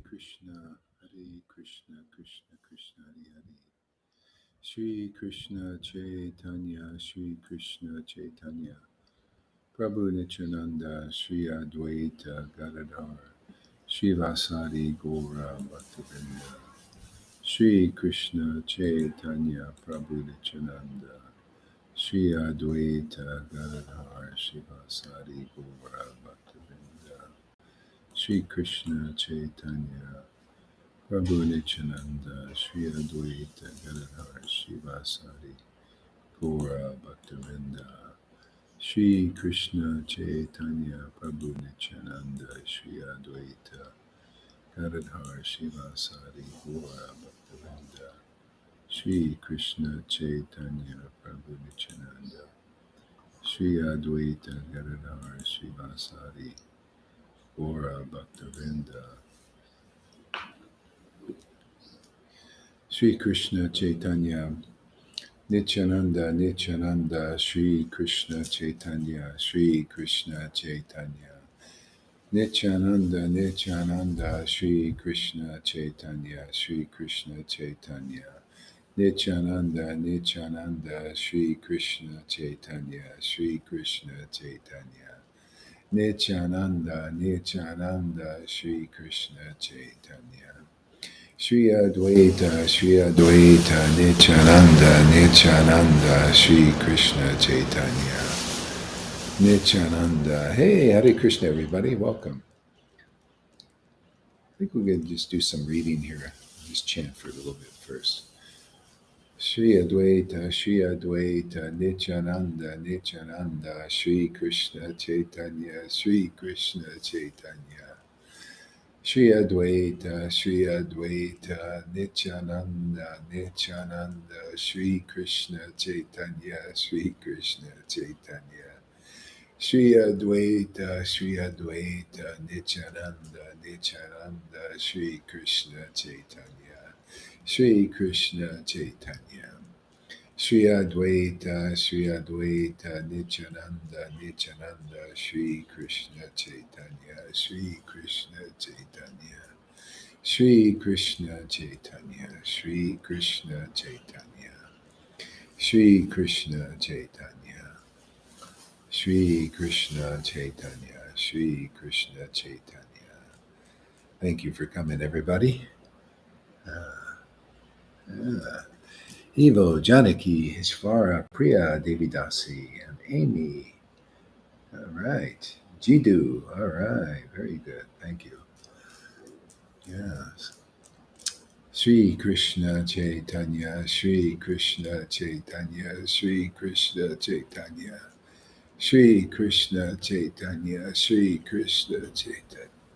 Krishna, Hare Krishna, Krishna Krishna, Hare Hare. Shri Krishna Chaitanya, Shri Krishna Chaitanya. Prabhu Nityananda, Shri Advaita Gadadhar, Shri Vasari Gora Bhaktivinoda. Shri Krishna Chaitanya, Prabhu Nityananda, Shri Advaita Gadadhar, Shri Vasari Gora Bhaktivinoda. Shri Krishna Chaitanya, Prabhu Nityananda, Sri Advaita Gadadhar Shivasari Gaura Bhaktivinoda, Shri Krishna Chaitanya, Prabhu Nityananda, Sri Advaita Gadadhar Shivasari Gaura Bhaktivinoda, Shri Krishna Chaitanya, Prabhu Nityananda, Sri Advaita Gadadhar Shivasari Gaura Bhaktivinoda, Shri Krishna Chaitanya, Nityananda, Nityananda, Shri Krishna Chaitanya, Shri Krishna Chaitanya. Nityananda, Nityananda, Shri Krishna Chaitanya, Shri Krishna Chaitanya. Nityananda, Nityananda, Shri Krishna Chaitanya, Shri Krishna Chaitanya. Nityananda, Nityananda, Shri Krishna Chaitanya. Shri Advaita, Shri Advaita, Nityananda, Nityananda, Shri Krishna Chaitanya, Nityananda. Hey, Hare Krishna, everybody. Welcome. I think we're going to just do some reading here. Just chant for a little bit first. Shri Advaita, Shri Advaita, Nityananda, Nityananda, Shri Krishna Chaitanya, Shri Krishna Chaitanya. Shri Advaita, Shri Advaita, Nityananda, Nityananda, Shri Krishna Chaitanya, Shri Krishna Chaitanya. Shri Advaita, Shri Advaita, Nityananda, Nityananda, Shri Krishna Chaitanya, Shri Krishna Chaitanya. Shri Advaita, Shri Advaita, Nityananda, Nityananda, Shri Krishna Chaitanya, Shri Krishna Chaitanya. Shri Krishna Chaitanya, Shri Krishna Chaitanya, Shri Krishna Chaitanya, Shri Krishna Chaitanya, Shri Krishna Chaitanya. Thank you for coming, everybody. Evo, Janaki, Ishvara, Priya, Devidasi, and Amy. All right. Jiddu. All right. Very good. Thank you. Yes. Sri Krishna Chaitanya, Sri Krishna Chaitanya, Sri Krishna Chaitanya, Sri Krishna Chaitanya, Sri Krishna Chaitanya,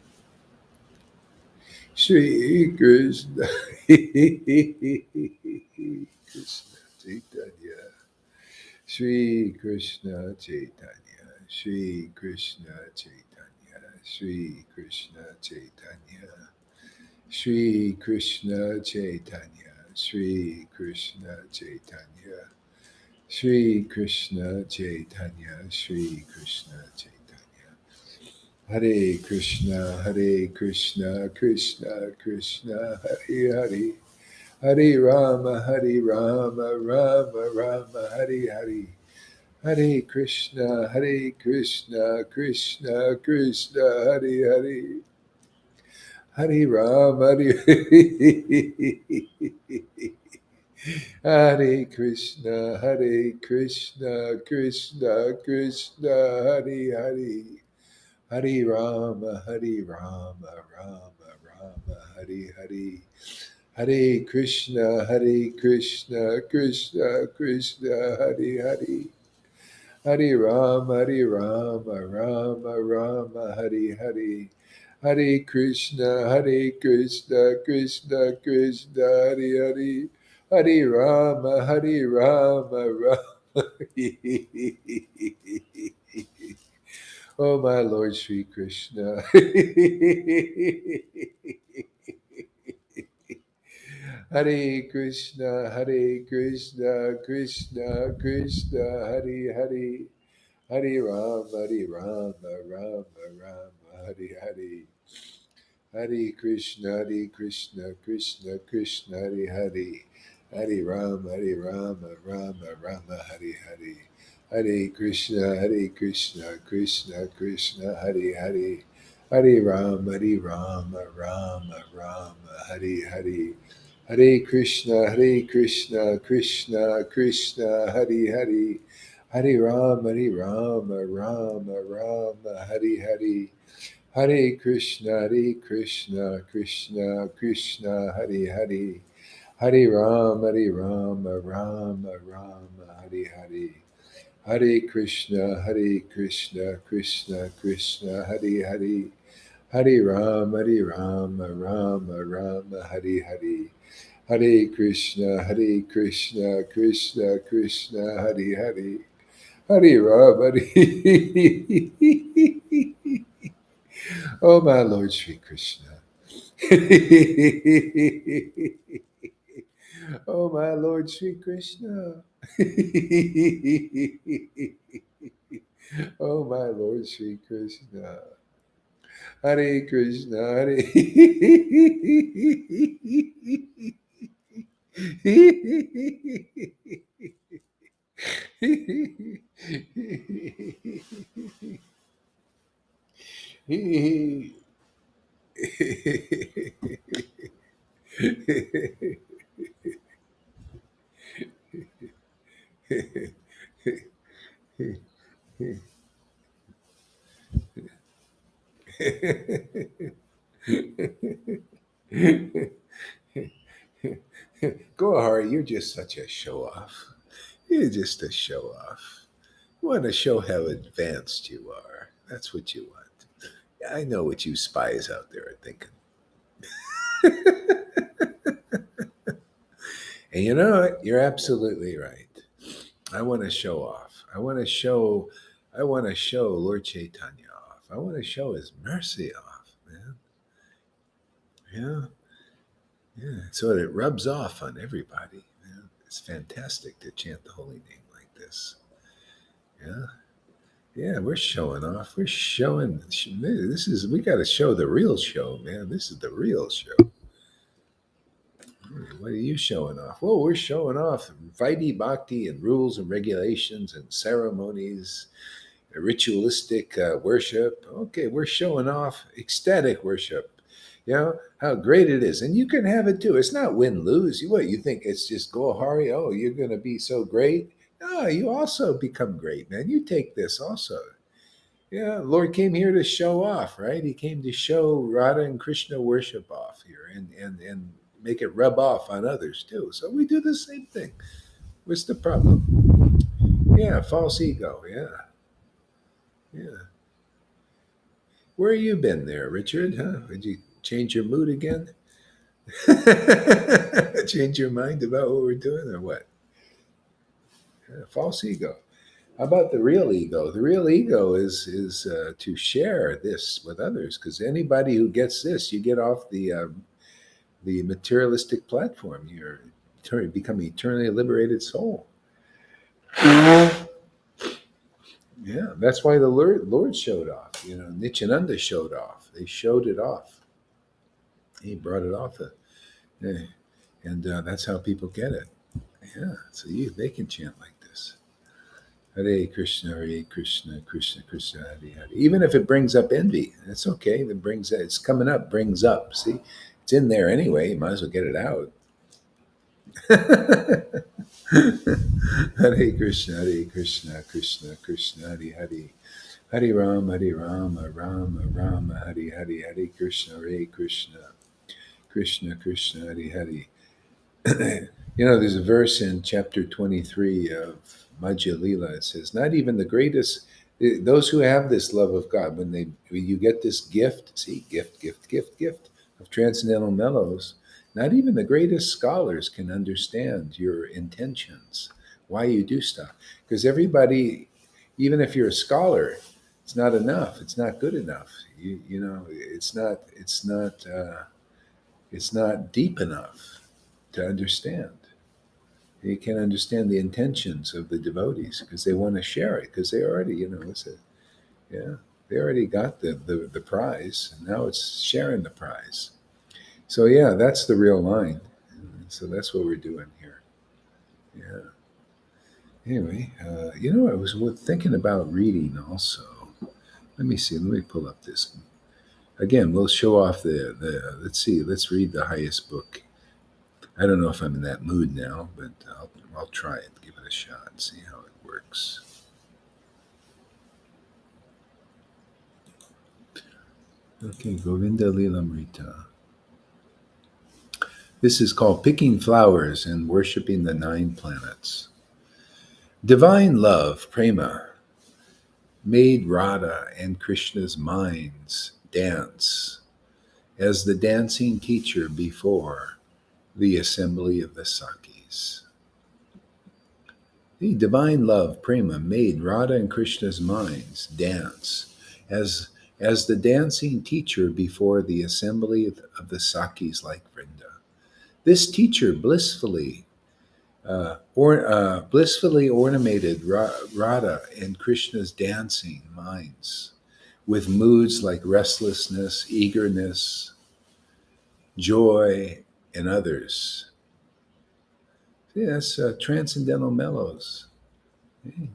Sri Krishna Krishna Chaitanya, Sri Krishna Chaitanya, Sri Krishna Chaitanya, Sri Krishna Chaitanya, Sri Krishna Chaitanya, Sri Krishna Chaitanya, Sri Krishna Chaitanya, Sri Krishna Chaitanya. Hare Krishna, Hare Krishna, Krishna Krishna, Hare Hare. Hare Rama, Hare Rama, Rama Rama, Hare Hare. Hare Krishna, Hare Krishna, Krishna Krishna, Hare Hare. Hare Ram, Hare Hare Krishna, Hare Krishna, Krishna Krishna, Hare Hare. Hare Rama, Hare Rama, Rama Rama, Hare Hare. Hare Krishna, Hare Krishna, Krishna Krishna, Hare Hare. Hare Rama, Hare Rama, Rama Rama, Hare Hare. Hare Krishna, Hare Krishna, Krishna Krishna, Hare Hare. Hare Rama, Hare Rama, Rama. Oh, my Lord Sri Krishna. Hare Krishna, Hare Krishna, Krishna Krishna, Hare Hare. Hare Rama, Hare Rama, Rama Rama, Hare Hare. Hare Krishna, Krishna Krishna, Hare Hare. Hare Rama, Rama Rama, Hare Hare. Hare Krishna, Krishna Krishna, Hare Hare. Hare Rama, Rama Rama, Hare Hare. Hare Krishna, Krishna Krishna, Hare Hare. Hare Rama, Rama Rama, Hare Hare. Hare Krishna, Krishna Krishna, Hare Hare. Hare Rama, Rama Rama, Hare Hare. Hare Krishna, Krishna Krishna, Hare Hare. Hare Rama, Rama Rama, Hare Hare. Hare Krishna, Krishna Krishna, Hare Hare. Hare Rama, Hare. Oh, my Lord Sri Krishna. Oh, my Lord Sri Krishna. Oh, my Lord Sri Krishna. Hare Krishna, Hare. Go, Hari, you're just such a show off. You're just a show off. You want to show how advanced you are. That's what you want. I know what you spies out there are thinking. And you know what? You're absolutely right. I want to show off. I want to show Lord Caitanya off. I want to show his mercy off, man. Yeah. Yeah. So it rubs off on everybody. Yeah. It's fantastic to chant the holy name like this. Yeah. Yeah, we're showing off. We're showing. We got to show the real show, man. This is the real show. What are you showing off? Well, we're showing off Vaidhi Bhakti and rules and regulations and ceremonies, ritualistic worship. Okay, we're showing off ecstatic worship. You know, how great it is. And you can have it too. It's not win lose. What, you think it's just go, Hari? Oh, you're going to be so great? No, you also become great, man. You take this also. Yeah, Lord came here to show off, right? He came to show Radha and Krishna worship off here and make it rub off on others too. So we do the same thing. What's the problem? Yeah, false ego. Yeah, yeah. Where you been there, Richard? Huh? Did you change your mood again? Change your mind about what we're doing or what? Yeah, false ego. How about the real ego? The real ego is to share this with others because anybody who gets this, you get off the materialistic platform. Become an eternally liberated soul. Yeah, that's why the Lord showed off. You know, Nityananda showed off. They showed it off. He brought it off, yeah, and that's how people get it. Yeah, so they can chant like this. Hare Krishna, Krishna Krishna, Hare Hare. Even if it brings up envy, that's okay. It's coming up, brings up. See, it's in there anyway. You might as well get it out. Hare Krishna, Krishna Krishna, Hare Hare. Hare Rama, Rama Rama, Hare Hare. Hare Krishna, Krishna Krishna, Hare Hare. You know, there's a verse in chapter 23 of Majja Lila. It says, "Not even the greatest, those who have this love of God, when you get this gift, see, gift of transcendental mellows, not even the greatest scholars can understand your intentions, why you do stuff. Because everybody, even if you're a scholar, it's not enough. It's not good enough. You know, it's not deep enough to understand. You can understand the intentions of the devotees because they want to share it because they already, it's a, yeah. They already got the prize, and now it's sharing the prize. So yeah, that's the real line. So that's what we're doing here. Yeah. Anyway, I was thinking about reading also. Let me see. Let me pull up this. Again, we'll show off the. Let's see. Let's read the highest book. I don't know if I'm in that mood now, but I'll try it. Give it a shot. See how it works. Okay, Govinda Lilamrita. This is called Picking Flowers and Worshipping the Nine Planets. Divine love, prema, made Radha and Krishna's minds dance as the dancing teacher before the assembly of the Sakis. The divine love, prema, made Radha and Krishna's minds dance as the dancing teacher before the assembly of the Sakis like Vrinda. This teacher blissfully ornamented Radha and Krishna's dancing minds with moods like restlessness, eagerness, joy, and others. See, that's transcendental mellows. Hey,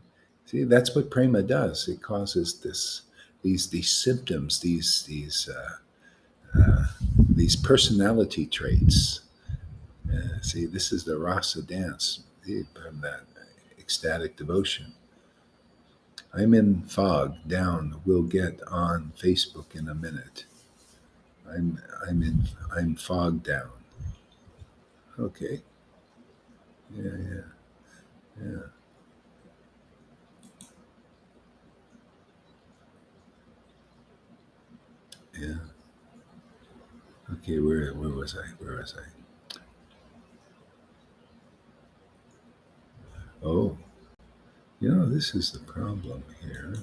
see, that's what prema does. It causes these symptoms, these personality traits. See, this is the rasa dance from that ecstatic devotion. I'm in fog down. We'll get on Facebook in a minute. I'm fogged down. Okay. Yeah, yeah, yeah, yeah. Okay, where was I? Where was I? Oh, this is the problem here.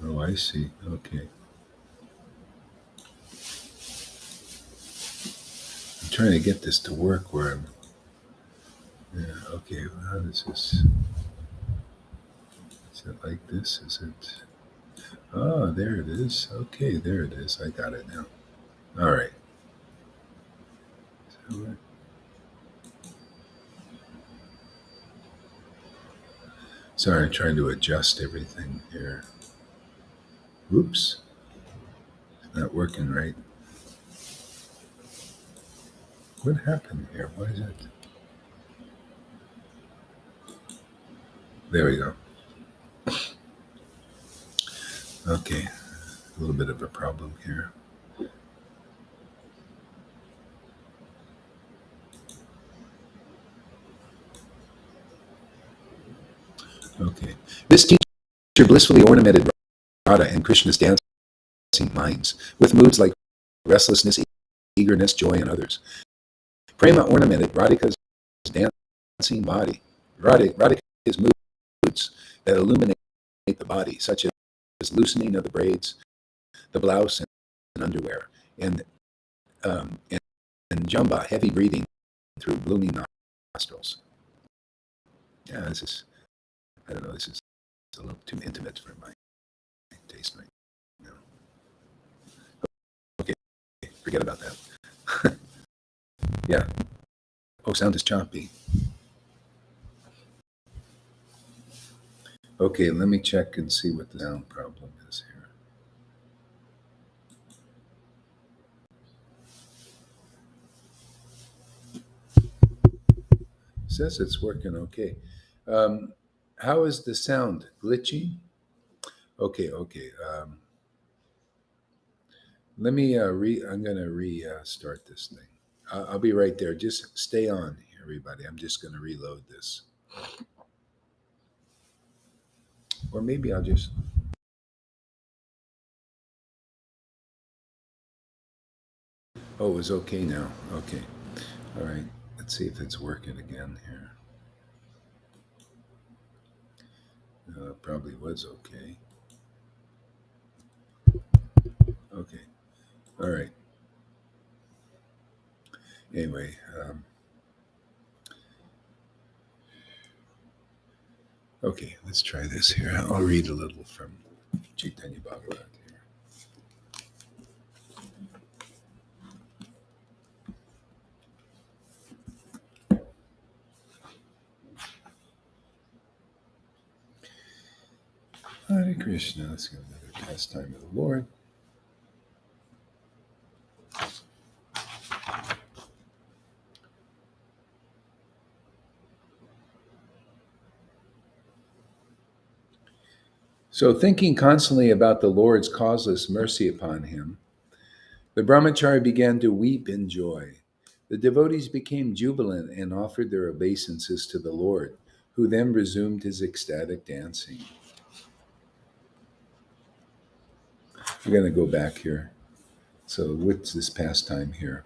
Oh, I see. Okay. I'm trying to get this to work where I'm. Yeah, okay. How does this? Is it like this? Is it? Oh, there it is. Okay, there it is. I got it now. All right. So, sorry, I'm trying to adjust everything here. Oops, not working right. What happened here? What is it? There we go. Okay, a little bit of a problem here. Okay. This teacher blissfully ornamented Radha and Krishna's dancing minds with moods like restlessness, eagerness, joy, and others. Prema ornamented Radhika's dancing body. Radhika's moods that illuminate the body, such as loosening of the braids, the blouse and underwear, and and jamba, heavy breathing through blooming nostrils. Yeah, this is, I don't know, this is a little too intimate for my taste right now. Okay, forget about that. Yeah. Oh, sound is choppy. Okay, let me check and see what the sound problem is here. It says it's working okay. Um, how is the sound? Glitchy? Okay, okay. Let me I'm going to restart this thing. I'll be right there. Just stay on, everybody. I'm just going to reload this. Or maybe I'll just. Oh, it was okay now. Okay. All right. Let's see if it's working again here. Probably was okay. Okay. All right. Anyway, okay, let's try this here. I'll read a little from Chaitanya Bhagavat here. Hare Krishna. Let's go another pastime of the Lord. So, thinking constantly about the Lord's causeless mercy upon him, the brahmachari began to weep in joy. The devotees became jubilant and offered their obeisances to the Lord, who then resumed his ecstatic dancing. We're going to go back here. So, what's this pastime here?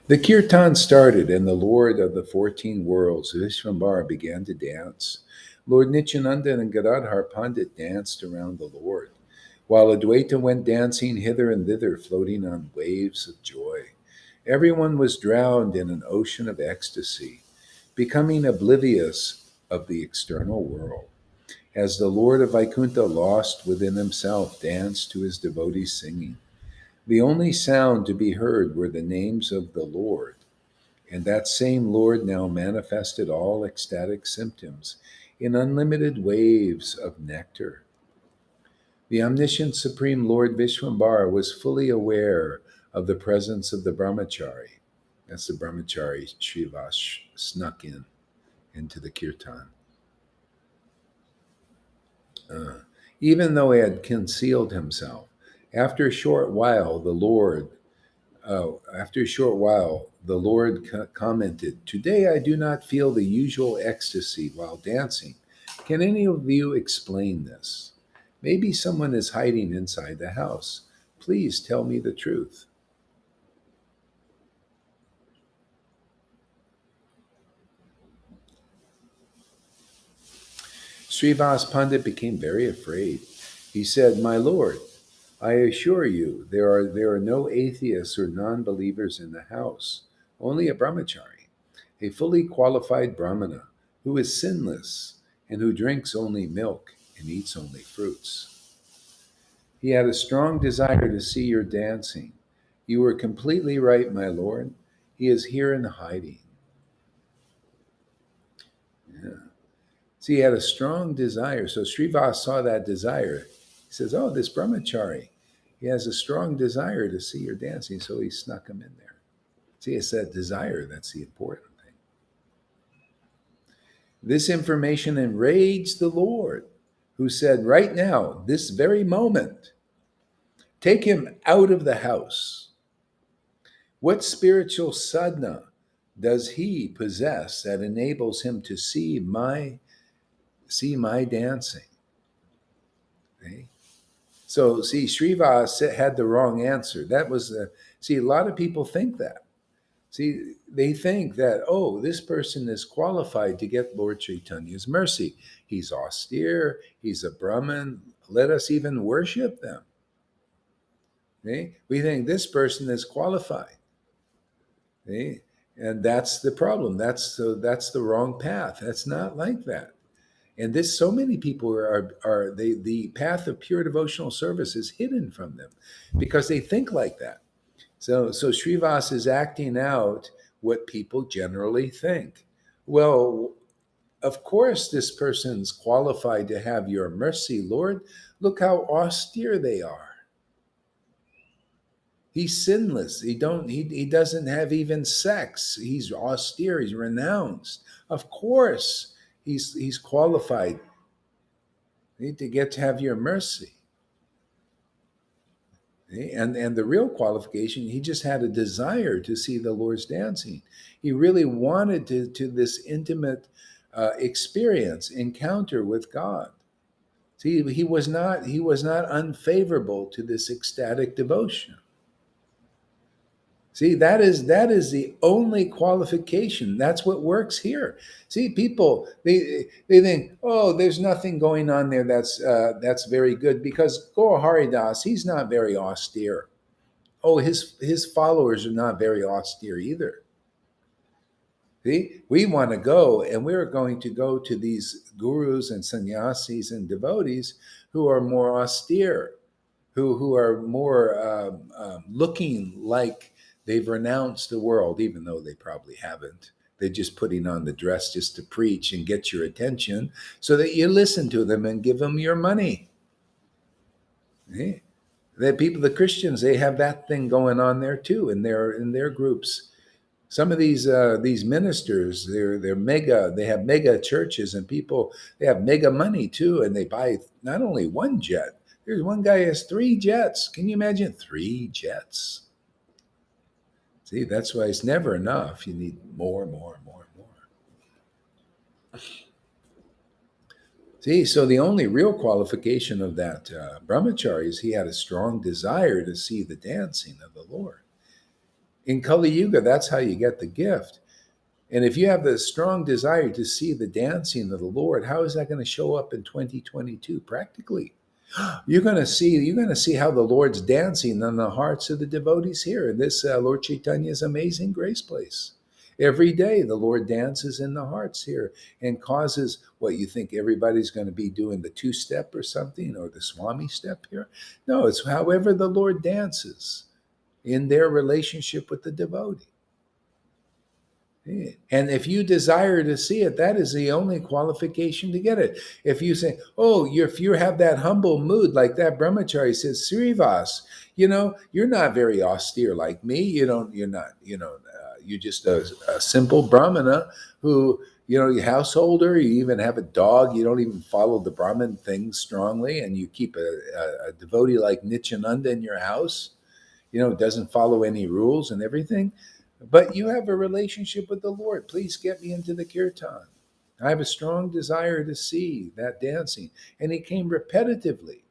The kirtan started, and the Lord of the 14 worlds, Vishvambara, began to dance. Lord Nityananda and Gadadhar Pandit danced around the Lord, while Advaita went dancing hither and thither, floating on waves of joy. Everyone was drowned in an ocean of ecstasy, becoming oblivious of the external world. As the Lord of Vaikuntha, lost within himself, danced to his devotees singing. The only sound to be heard were the names of the Lord, and that same Lord now manifested all ecstatic symptoms in unlimited waves of nectar. The omniscient Supreme Lord Vishwambara was fully aware of the presence of the brahmachari. That's the brahmachari Srivas snuck into the kirtan. Uh, Even though he had concealed himself, after a short while, the Lord commented, "Today I do not feel the usual ecstasy while dancing. Can any of you explain this? Maybe someone is hiding inside the house. Please tell me the truth." Srivas Pandit became very afraid. He said, "My Lord, I assure you there are no atheists or non believers in the house, only a brahmachari, a fully qualified brahmana who is sinless and who drinks only milk and eats only fruits. He had a strong desire to see your dancing. You were completely right, my lord. He is here in hiding." Yeah. See, he had a strong desire. So Srivas saw that desire. He says, "Oh, this brahmachari, he has a strong desire to see your dancing." So he snuck him in there. See, it's that desire that's the important thing. This information enraged the Lord, who said, "Right now, this very moment, take him out of the house. What spiritual sadhana does he possess that enables him to see my dancing?" Okay? So, see, Srivas had the wrong answer. That was see, a lot of people think that. See, they think that, oh, this person is qualified to get Lord Chaitanya's mercy. He's austere, he's a Brahmin. Let us even worship them. Okay? We think this person is qualified. Okay? And that's the problem. That's the wrong path. That's not like that. And this, so many people are the path of pure devotional service is hidden from them because they think like that. So Srivas is acting out what people generally think. Well, of course, this person's qualified to have your mercy, Lord. Look how austere they are. He's sinless. He doesn't have even sex. He's austere. He's renounced. Of course, he's qualified to get to have your mercy. And the real qualification, he just had a desire to see the Lord's dancing. He really wanted to this intimate experience, encounter with God. See, he was not unfavorable to this ecstatic devotion. See, that is the only qualification. That's what works here. See, people they think, oh, there's nothing going on there that's very good because Gaur Haridas, he's not very austere. Oh, his followers are not very austere either. See, we want to go, and we're going to go to these gurus and sannyasis and devotees who are more austere, who are more looking like they've renounced the world, even though they probably haven't. They're just putting on the dress just to preach and get your attention so that you listen to them and give them your money. Eh? The people, the Christians, they have that thing going on there too in their groups. Some of these ministers, they're mega. They have mega churches, and people they have mega money too, and they buy not only one jet. There's one guy who has 3 jets. Can you imagine 3 jets? See, that's why it's never enough. You need more, more, more, more. See, so the only real qualification of that brahmachari is he had a strong desire to see the dancing of the Lord. In Kali Yuga, that's how you get the gift. And if you have the strong desire to see the dancing of the Lord, how is that going to show up in 2022 practically? You're going to see how the Lord's dancing on the hearts of the devotees here in this Lord Caitanya's amazing grace place. Every day the Lord dances in the hearts here and causes what you think everybody's going to be doing the 2-step or something or the Swami step here. No, it's however the Lord dances in their relationship with the devotee. And if you desire to see it, that is the only qualification to get it. If you say, oh, if you have that humble mood, like that brahmachari says, Srivas, you're not very austere like me. You're just a simple brahmana who, your householder, you even have a dog. You don't even follow the Brahmin thing strongly. And you keep a devotee like Nityananda in your house, doesn't follow any rules and everything. But you have a relationship with the Lord. Please get me into the kirtan. I have a strong desire to see that dancing. And he came repetitively.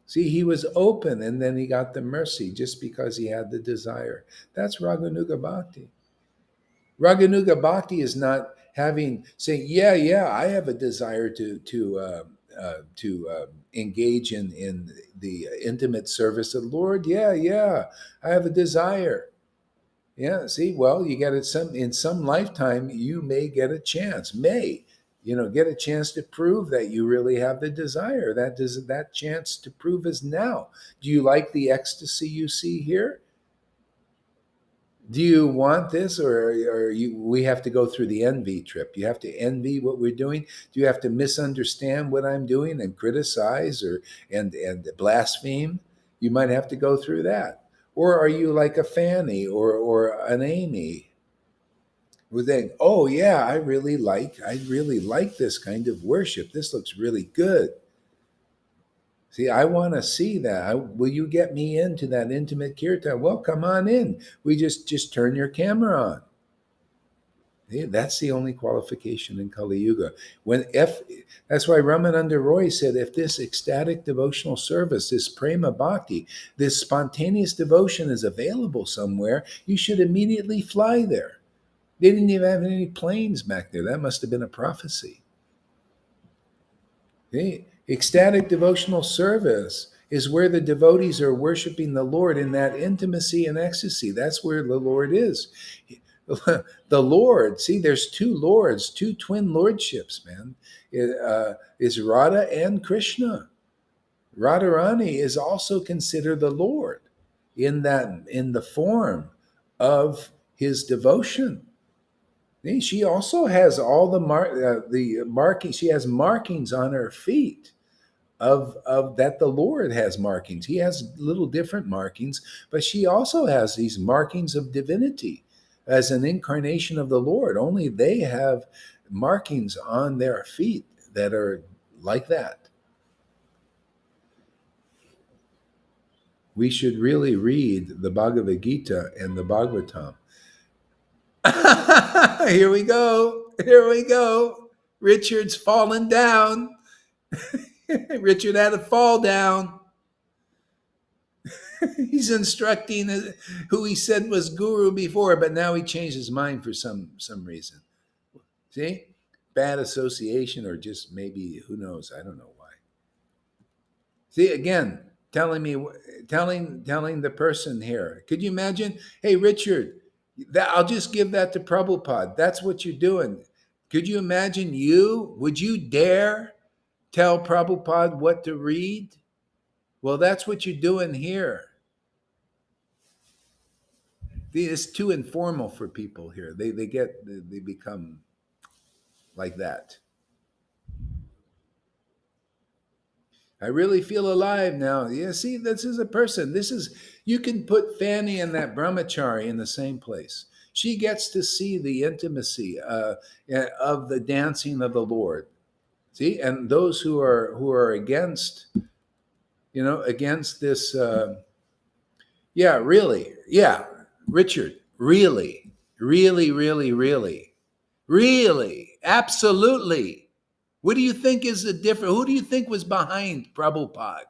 See, he was open and then he got the mercy just because he had the desire. That's Raganuga Bhakti. Raganuga Bhakti is not saying, yeah, I have a desire to engage in the intimate service of the Lord. Yeah, I have a desire. Yeah, see, well, you get it in some lifetime, you may get a chance, get a chance to prove that you really have the desire. That chance to prove is now. Do you like the ecstasy you see here? Do you want this, or we have to go through the envy trip? You have to envy what we're doing. Do you have to misunderstand what I'm doing and criticize and blaspheme? You might have to go through that. Or are you like a Fanny or an Amy who think, oh yeah, I really like this kind of worship. This looks really good. See, I want to see that. Will you get me into that intimate kirtan? Well, come on in. We just turn your camera on. Yeah, that's the only qualification in Kali Yuga. That's why Ramananda Roy said, if this ecstatic devotional service, this prema bhakti, this spontaneous devotion is available somewhere, you should immediately fly there. They didn't even have any planes back there. That must have been a prophecy. Okay? Ecstatic devotional service is where the devotees are worshiping the Lord in that intimacy and ecstasy. That's where the Lord is. The Lord, see, there's 2 lords, 2 twin lordships, man. Is Radha and Krishna. Radharani is also considered the Lord in the form of his devotion. She also has all the markings. She has markings on her feet of that the Lord has markings. He has little different markings, but she also has these markings of divinity as an incarnation of the Lord. Only they have markings on their feet that are like that. We should really read the Bhagavad Gita and the Bhagavatam. Here we go. Here we go. Richard's fallen down. Richard had to fall down. He's instructing who he said was guru before, but now he changed his mind for some reason. See, bad association, or just maybe who knows? I don't know why. See, again, telling the person here. Could you imagine? Hey, Richard, that I'll just give that to Prabhupada. That's what you're doing. Could you imagine you? Would you dare tell Prabhupada what to read? Well, that's what you're doing here. It's too informal for people here. They become like that. I really feel alive now. Yeah, see, this is a person. This is You can put Fanny and that brahmachari in the same place. She gets to see the intimacy of the dancing of the Lord. See, and those who are against, against this. Yeah, really. Yeah, Richard, really, really, really, really, really, absolutely. What do you think is the difference? Who do you think was behind Prabhupada?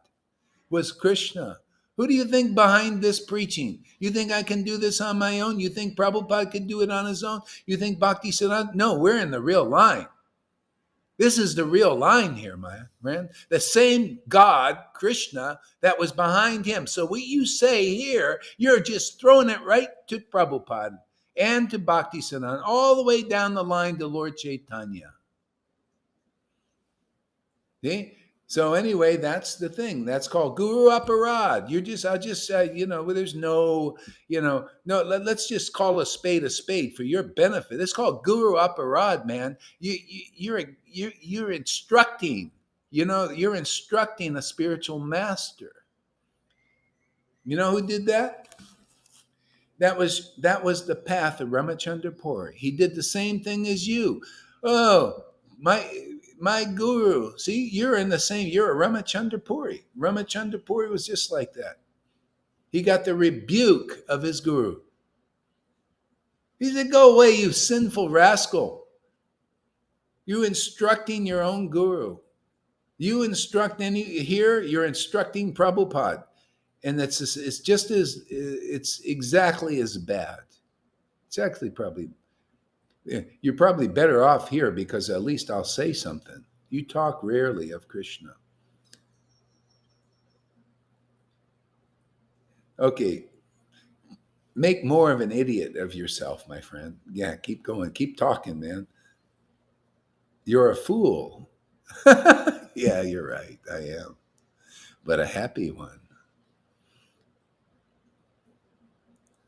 Was Krishna. Who do you think behind this preaching? You think I can do this on my own? You think Prabhupada could do it on his own? You think Bhakti Siddhanta? No, we're in the real line. This is the real line here, my friend. The same God, Krishna, that was behind him. So what you say here, you're just throwing it right to Prabhupada and to Bhakti Siddhanta, all the way down the line to Lord Caitanya. See? So anyway, that's the thing. That's called guru aparad. I'll just say, there's no, no. Let's just call a spade for your benefit. It's called guru aparad, man. You're instructing. You're instructing a spiritual master. You know who did that? That was the path of Ramachandra Puri. He did the same thing as you. Oh, my guru. See, you're in the same. You're a Ramachandra Puri. Ramachandra Puri was just like that. He got the rebuke of his guru. He said, "Go away, you sinful rascal. You instructing your own guru. You instruct here. You're instructing Prabhupada, and it's exactly as bad. It's actually probably You're probably better off here because at least I'll say something. You talk rarely of Krishna. Okay, make more of an idiot of yourself, my friend. Yeah, keep going. Keep talking, man. You're a fool. Yeah, you're right. I am. But a happy one.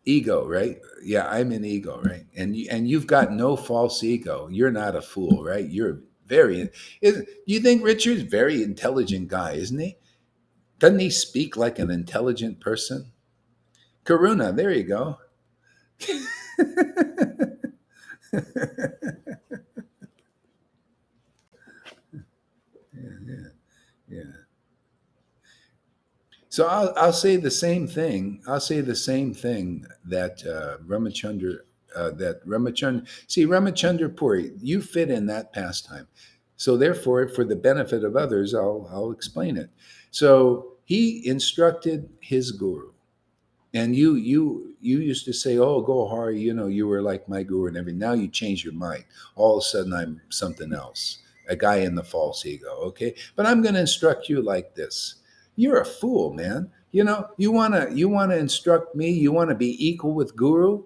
Ego, right? Yeah, I'm an ego, right? And you've got no false ego. You're not a fool, right? You're very. You think Richard's a very intelligent guy, isn't he? Doesn't he speak like an intelligent person? Karuna, there you go. Yeah, yeah. So I'll say the same thing. I'll say the same thing that Ramachandra. See, Ramachandra Puri, you fit in that pastime. So therefore, for the benefit of others, I'll explain it. So he instructed his guru, and you used to say, "Oh, go Hari," you were like my guru and everything. Now you change your mind. All of a sudden, I'm something else, a guy in the false ego. Okay, but I'm going to instruct you like this. You're a fool, man. You wanna instruct me. You want to be equal with guru.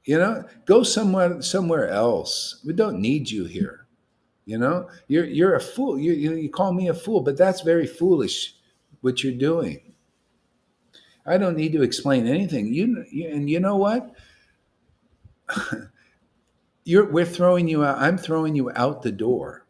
Go somewhere else. We don't need you here. You're a fool. You call me a fool, but that's very foolish. What you're doing. I don't need to explain anything. And you know what? We're throwing you out. I'm throwing you out the door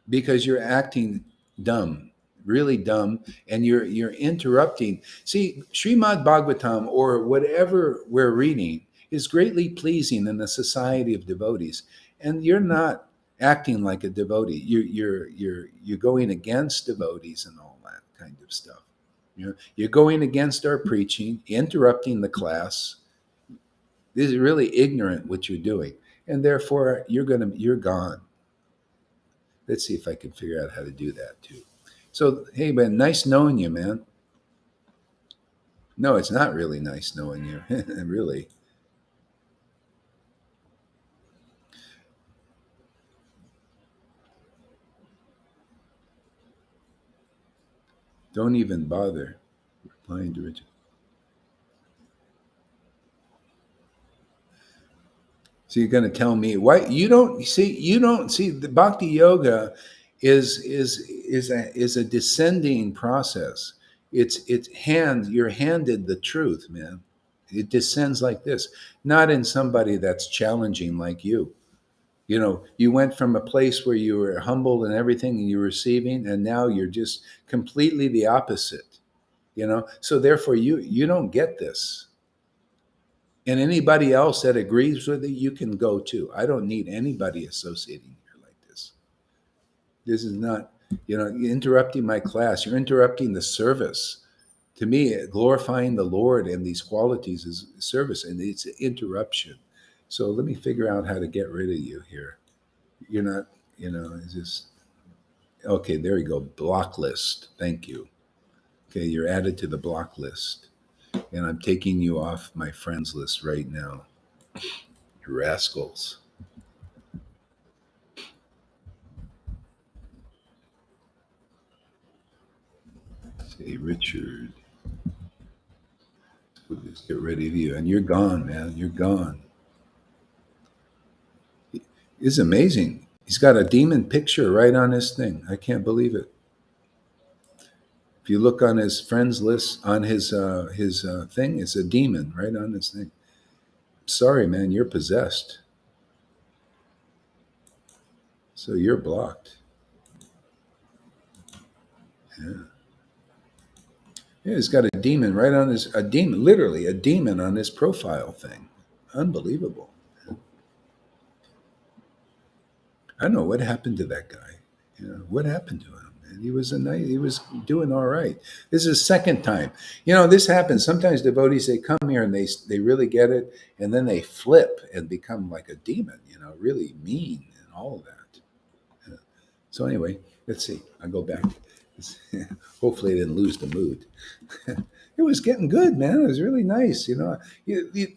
because you're acting dumb, really dumb, and you're interrupting. See, Srimad Bhagavatam or whatever we're reading is greatly pleasing in the society of devotees, and you're not acting like a devotee. You're going against devotees and all that kind of stuff. You're going against our preaching, interrupting the class. This is really ignorant what you're doing, and therefore you're gone. Let's see if I can figure out how to do that too. So, hey, man, nice knowing you, man. No, it's not really nice knowing you, really. Don't even bother replying to Richard. So you're going to tell me why you don't see? You don't see the bhakti yoga is a descending process. It's you're handed the truth, man. It descends like this, not in somebody that's challenging like you. You know, you went from a place where you were humble and everything and you were receiving, and now you're just completely the opposite. You know, so therefore you don't get this. And anybody else that agrees with it, you can go too. I don't need anybody associating here like this. This is not, you're interrupting my class. You're interrupting the service. To me, glorifying the Lord and these qualities is service, and it's an interruption. So let me figure out how to get rid of you here. You're not, it's just, okay, there you go. Block list. Thank you. Okay, you're added to the block list. And I'm taking you off my friends list right now. You rascals. Say, Richard, we'll just get rid of you. And you're gone, man. You're gone. It's amazing. He's got a demon picture right on his thing. I can't believe it. If you look on his friends list, on his thing, it's a demon right on his thing. Sorry, man, you're possessed. So you're blocked. Yeah. Yeah, he's got a demon right on a demon, literally a demon on his profile thing. Unbelievable. I don't know what happened to that guy. What happened to him? And he was doing all right. This is the second time. This happens. Sometimes devotees they come here and they really get it, and then they flip and become like a demon. Really mean and all of that. Yeah. So anyway, let's see. I'll go back. Hopefully, I didn't lose the mood. It was getting good, man. It was really nice. Yeah, yeah.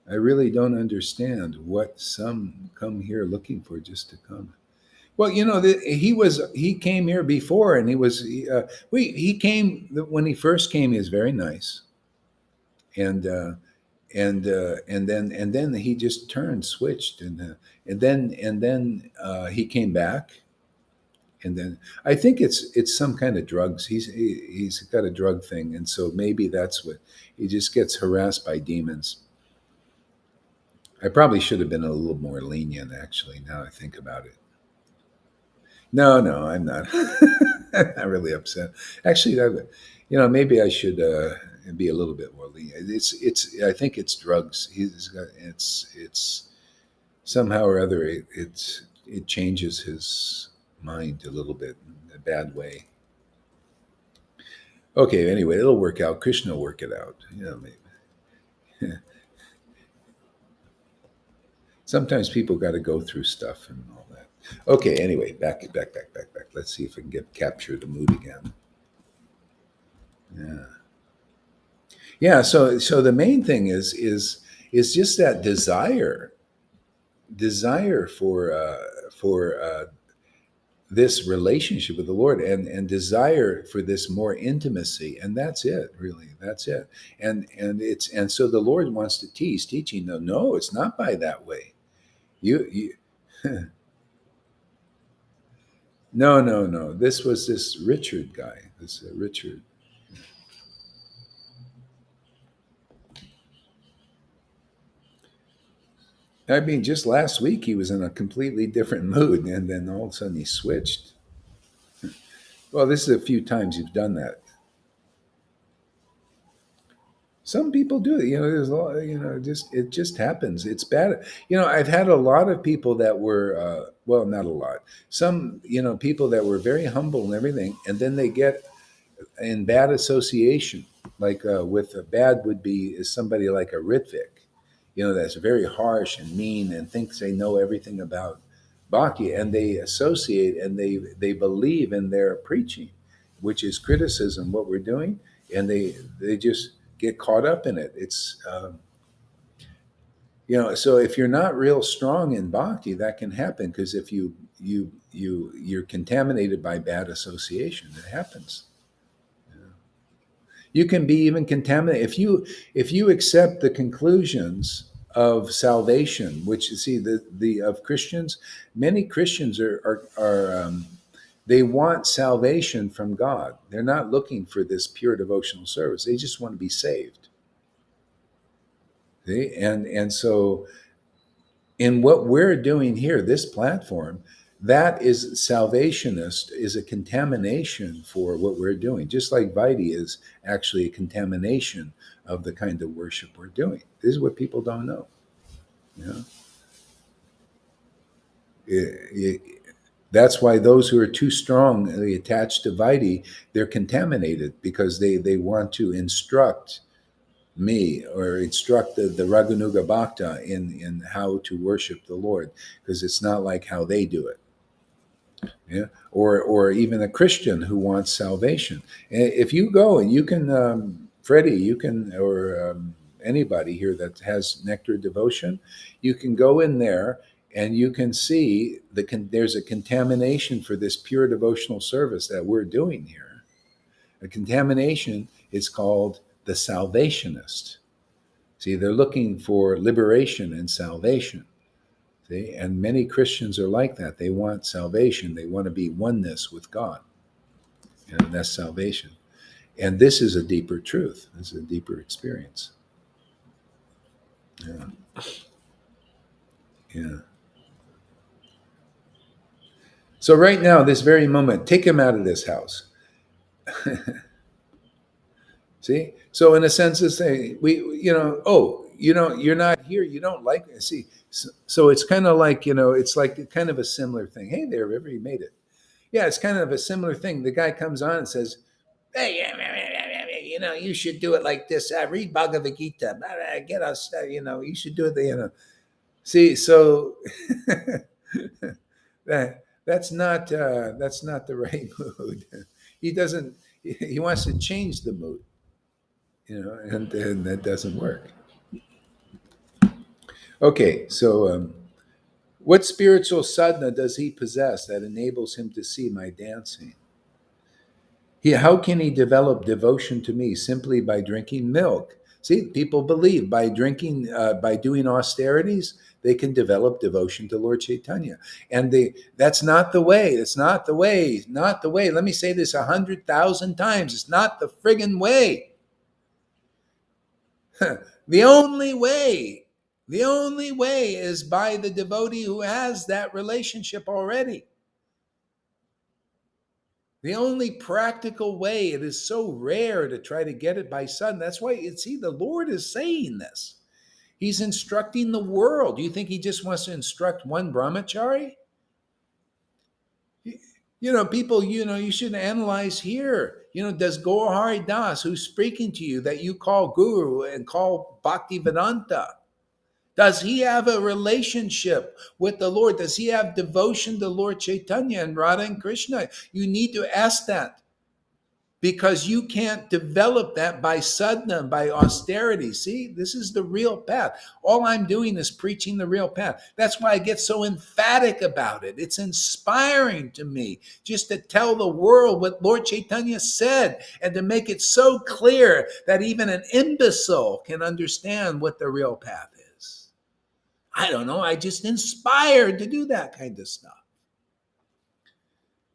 I really don't understand what some come here looking for just to come. Well, he came here before, and he came when he first came. He was very nice, and and then he just turned, switched, and then he came back, and then I think it's some kind of drugs. He's got a drug thing, and so maybe that's what he just gets harassed by demons. I probably should have been a little more lenient, actually. Now I think about it. No, no, I'm not. I'm not really upset. Actually, maybe I should be a little bit more lenient. I think it's drugs. It's somehow or other it changes his mind a little bit in a bad way. Okay, anyway, it'll work out. Krishna will work it out. Maybe. Sometimes people got to go through stuff and all that. Okay, anyway, back. Let's see if I can capture the mood again. Yeah, yeah. So the main thing is just that desire for this relationship with the Lord, and desire for this more intimacy, and that's it. Really, that's it. And so the Lord wants to teaching. No, it's not by that way. You No, no, no. This was this Richard guy. This Richard. I mean, just last week he was in a completely different mood, and then all of a sudden he switched. Well, this is a few times you've done that. Some people do it. There's a lot. Just it just happens. It's bad. I've had a lot of people that were well, not a lot. Some, people that were very humble and everything, and then they get in bad association, like with a bad would be is somebody like a Ritvik, that's very harsh and mean and thinks they know everything about Bhakti, and they associate and they believe in their preaching, which is criticism, what we're doing, and they just get caught up in it. It's so if you're not real strong in Bhakti, that can happen because if you're contaminated by bad association, it happens. You can be even contaminated if you accept the conclusions of salvation, which you see the of Christians. Many Christians are they want salvation from God. They're not looking for this pure devotional service. They just want to be saved. See? And so in what we're doing here, this platform, that is salvationist, is a contamination for what we're doing, just like Vaidhi is actually a contamination of the kind of worship we're doing. This is what people don't know. You know? That's why those who are too strongly attached to Vaidhi, they're contaminated because they want to instruct me or instruct the Raganuga Bhakta in how to worship the Lord, because it's not like how they do it. Yeah, or even a Christian who wants salvation. If you go and you can, Freddie, you can, or anybody here that has Nectar Devotion, you can go in there and you can see there's a contamination for this pure devotional service that we're doing here. A contamination is called the salvationist. See, they're looking for liberation and salvation. See, and many Christians are like that. They want salvation. They want to be oneness with God. And that's salvation. And this is a deeper truth. This is a deeper experience. Yeah. Yeah. So right now, this very moment, take him out of this house. See? So in a sense, it's saying, you're not here. You don't like it. See? So it's kind of like, it's like kind of a similar thing. Hey there, River, you made it. Yeah, it's kind of a similar thing. The guy comes on and says, hey, you should do it like this. Read Bhagavad Gita. Get us, you should do it. See, so that's not the right mood. He doesn't. He wants to change the mood, and that doesn't work. Okay, so what spiritual sadhana does he possess that enables him to see my dancing? How can he develop devotion to me? Simply by drinking milk. See, people believe by doing austerities, they can develop devotion to Lord Caitanya. And that's not the way. It's not the way. Not the way. Let me say this 100,000 times. It's not the friggin' way. The only way is by the devotee who has that relationship already. The only practical way, it is so rare to try to get it by sudden. That's why the Lord is saying this. He's instructing the world. Do you think he just wants to instruct one brahmachari? People, you should analyze here. Does Gaur Hari Das, who's speaking to you, that you call guru and call Bhaktivedanta, does he have a relationship with the Lord? Does he have devotion to Lord Caitanya and Radha and Krishna? You need to ask that, because you can't develop that by sadhana, by austerity. See, this is the real path. All I'm doing is preaching the real path. That's why I get so emphatic about it. It's inspiring to me just to tell the world what Lord Caitanya said and to make it so clear that even an imbecile can understand what the real path is. I don't know. I just inspired to do that kind of stuff.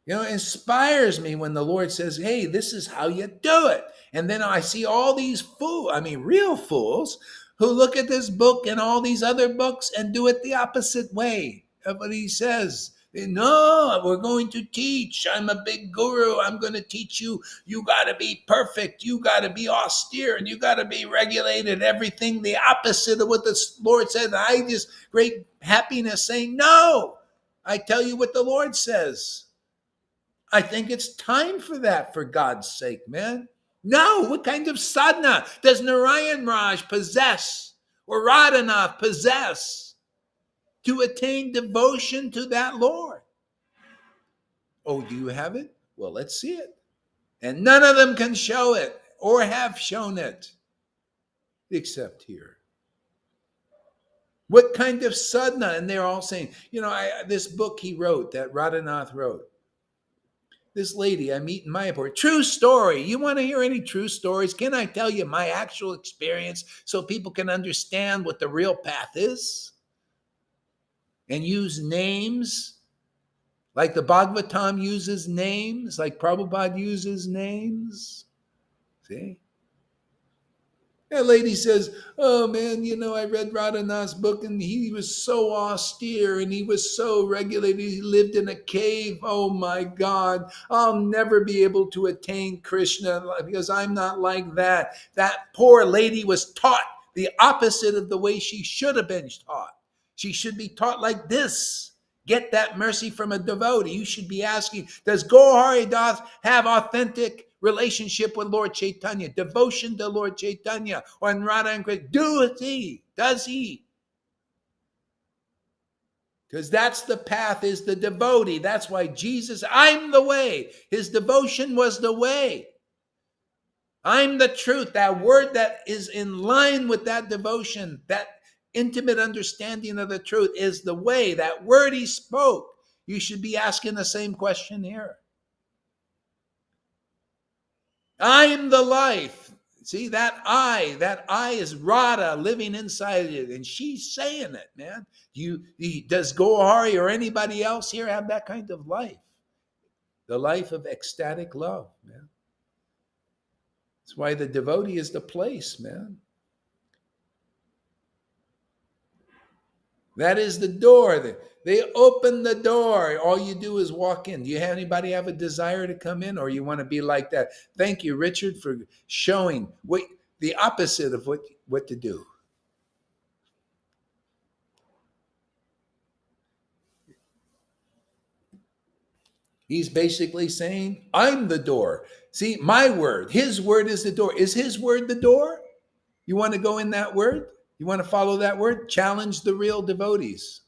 It inspires me when the Lord says, hey, this is how you do it. And then I see all these real fools, who look at this book and all these other books and do it the opposite way of what he says. No, we're going to teach. I'm a big guru. I'm going to teach you. You got to be perfect. You got to be austere, and you got to be regulated. Everything the opposite of what the Lord said. I just great happiness saying, no, I tell you what the Lord says. I think it's time for that, for God's sake, man. No, what kind of sadhana does Narayan Raj possess or Radhanath possess to attain devotion to that Lord? Oh, do you have it? Well, let's see it. And none of them can show it or have shown it except here. What kind of sadhana? And they're all saying, this book he wrote, that Radhanath wrote. This lady I meet in Mayapur, true story. You want to hear any true stories? Can I tell you my actual experience so people can understand what the real path is? And use names like the Bhagavatam uses names, like Prabhupada uses names. See? That lady says, oh man, I read Radhanath's book and he was so austere and he was so regulated. He lived in a cave. Oh my God, I'll never be able to attain Krishna because I'm not like that. That poor lady was taught the opposite of the way she should have been taught. She should be taught like this. Get that mercy from a devotee. You should be asking, does Gaur Das have authentic relationship with Lord Caitanya, devotion to Lord Caitanya, or in Radha and Krishna? Does he? Because that's the path, is the devotee. That's why Jesus, I'm the way. His devotion was the way. I'm the truth. That word that is in line with that devotion, that intimate understanding of the truth is the way. That word he spoke. You should be asking the same question here. I am the life. See, that I is Radha living inside it, and she's saying it, man. Does Gohari or anybody else here have that kind of life? The life of ecstatic love, man. That's why the devotee is the place, man. That is the door. They open the door. All you do is walk in. Do you have anybody have a desire to come in, or you want to be like that? Thank you, Richard, for showing the opposite of what to do. He's basically saying, I'm the door. See, my word, his word is the door. Is his word the door? You want to go in that word? You want to follow that word? Challenge the real devotees,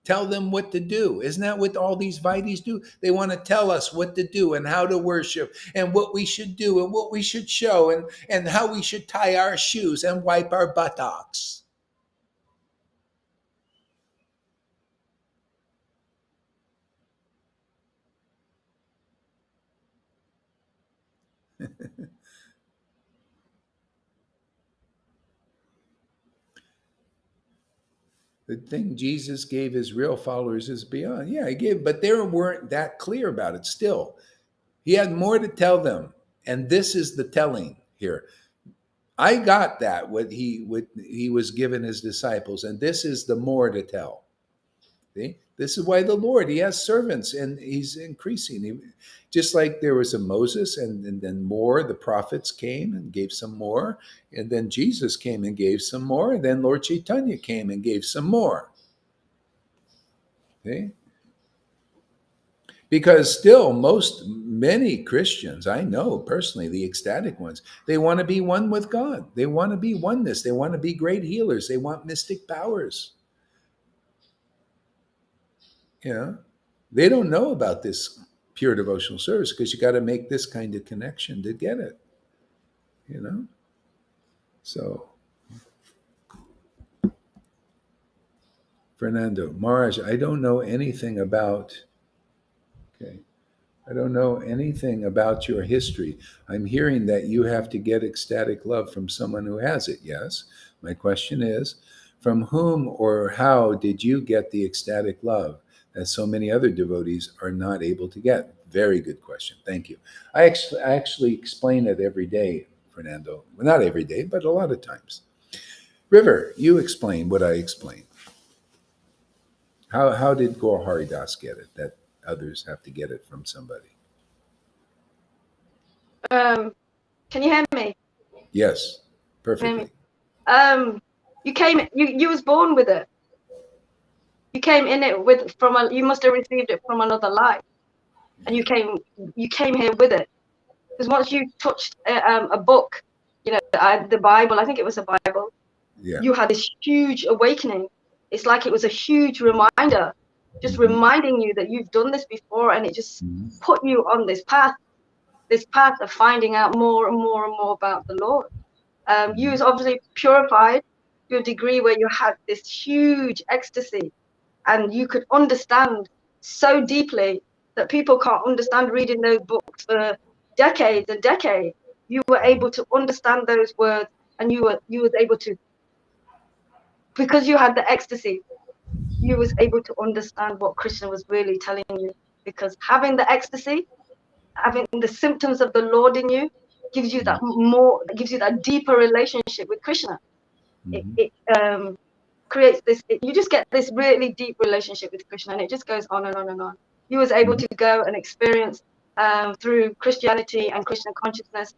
Tell them what to do. Isn't that what all these Vaidis do? They want to tell us what to do and how to worship and what we should do and what we should show and how we should tie our shoes and wipe our buttocks. The thing Jesus gave his real followers is beyond. Yeah, he gave, but they weren't that clear about it still. He had more to tell them. And this is the telling here. I got that, what he was given his disciples, and this is the more to tell. See? This is why the Lord, he has servants and he's increasing. Just like there was a Moses and then more, the prophets came and gave some more. And then Jesus came and gave some more. And then Lord Caitanya came and gave some more. See? Because still, many Christians, I know personally, the ecstatic ones, they want to be one with God. They want to be oneness. They want to be great healers. They want mystic powers. They don't know about this pure devotional service because you got to make this kind of connection to get it. So, Fernando, Maharaj, I don't know anything about. Okay. I don't know anything about your history. I'm hearing that you have to get ecstatic love from someone who has it. Yes. My question is, from whom or how did you get the ecstatic love that so many other devotees are not able to get? Very good question. Thank you. I actually explain it every day, Fernando. Well, not every day, but a lot of times. River, you explain what I explained. How did Gaur Haridas get it, that others have to get it from somebody? Can you hear me? Yes, perfectly. You was born with it. You came in it with from a. You must have received it from another life, and you came here with it. Because once you touched a book, the Bible. I think it was a Bible. Yeah. You had this huge awakening. It's like it was a huge reminder, just Hmm. reminding you that you've done this before, and it just Hmm. put you on this path of finding out more and more and more about the Lord. You was obviously purified to a degree where you had this huge ecstasy, and you could understand so deeply that people can't understand reading those books for decades and decades. You were able to understand those words, and you was able to, because you had the ecstasy, you was able to understand what Krishna was really telling you. Because having the ecstasy, having the symptoms of the Lord in you, gives you that deeper relationship with Krishna. Hmm. It creates this. You just get this really deep relationship with Krishna, and it just goes on and on and on. You was able Hmm. to go and experience through Christianity and Krishna consciousness,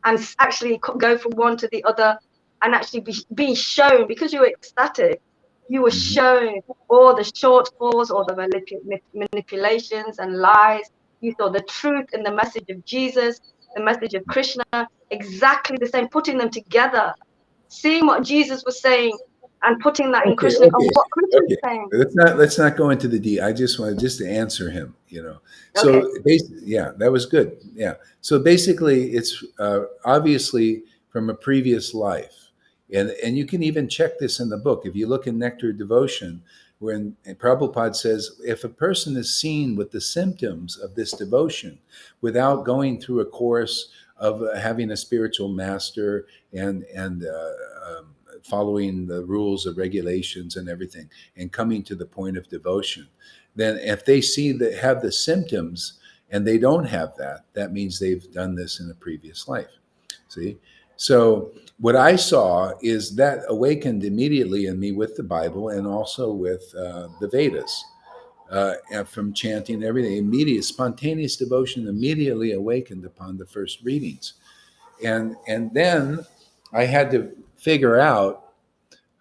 and actually go from one to the other, and actually be shown, because you were ecstatic. You were Hmm. shown all the shortfalls, all the manipulations and lies. You saw the truth in the message of Jesus, the message of Krishna, exactly the same, putting them together, seeing what Jesus was saying and putting that in Okay, Krishna and okay, what Krishna is okay. saying. Let's not go into the D. I just wanted just to answer him. Okay. So yeah, that was good. Yeah. So basically, it's obviously from a previous life, and you can even check this in the book if you look in Nectar of Devotion, when Prabhupada says if a person is seen with the symptoms of this devotion without going through a course of having a spiritual master and following the rules and regulations and everything and coming to the point of devotion, then if they see that have the symptoms and they don't have that, that means they've done this in a previous life. See? So what I saw is that awakened immediately in me with the Bible and also with the Vedas. And from chanting everything, immediate spontaneous devotion immediately awakened upon the first readings, and then I had to figure out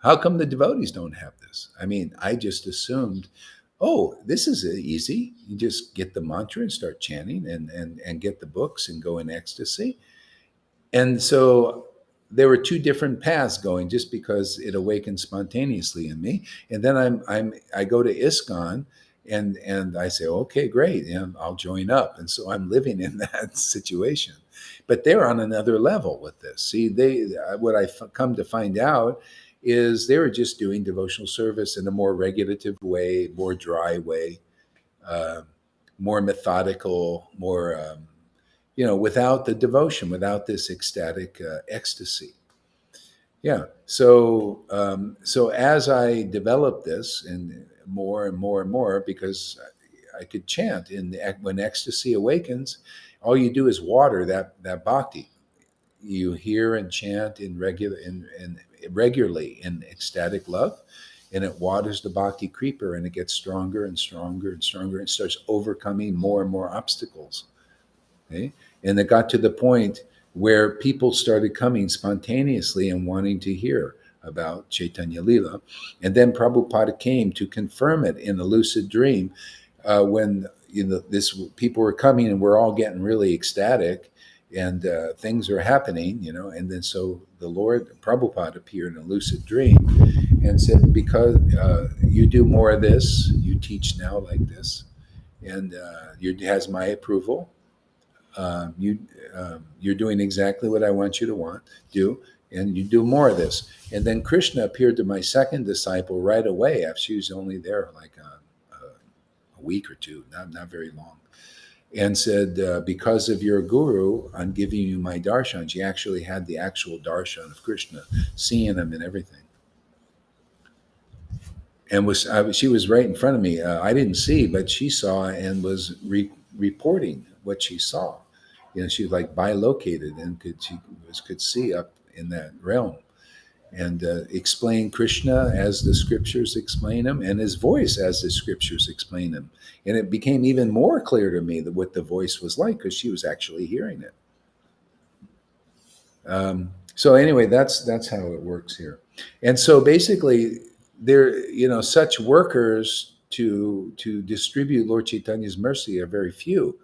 how come the devotees don't have this. I mean, I just assumed, oh, this is easy. You just get the mantra and start chanting, and get the books and go in ecstasy. And so there were two different paths going just because it awakened spontaneously in me. And then I go to ISKCON and I say, okay, great, and I'll join up. And so I'm living in that situation. But they're on another level with this. See, what come to find out is they were just doing devotional service in a more regulative way, more dry way, uh, more methodical, more without the devotion, without this ecstatic ecstasy. Yeah. So as I developed this, and more and more, because I could chant when ecstasy awakens, all you do is water that bhakti. You hear and chant in regularly in ecstatic love, and it waters the bhakti creeper, and it gets stronger and stronger and stronger, and starts overcoming more and more obstacles. Okay? And it got to the point where people started coming spontaneously and wanting to hear about Chaitanya Lila. And then Prabhupada came to confirm it in a lucid dream, when this people were coming and we're all getting really ecstatic, and things are happening, and then so the Lord Prabhupada appeared in a lucid dream and said, because you do more of this, you teach now like this, and you has my approval. You're doing exactly what I want you to do, and you do more of this. And then Krishna appeared to my second disciple right away after she was only there like a week or two, not very long, and said, because of your guru, I'm giving you my darshan. She actually had the actual darshan of Krishna, seeing him and everything. And she was right in front of me. I didn't see, but she saw and was reporting what she saw. She was like bilocated and could see up in that realm, and explain Krishna as the scriptures explain him, and his voice as the scriptures explain him. And it became even more clear to me that what the voice was like, because she was actually hearing it. So anyway, that's how it works here. And so basically, there, such workers to distribute Lord Chaitanya's mercy are very few.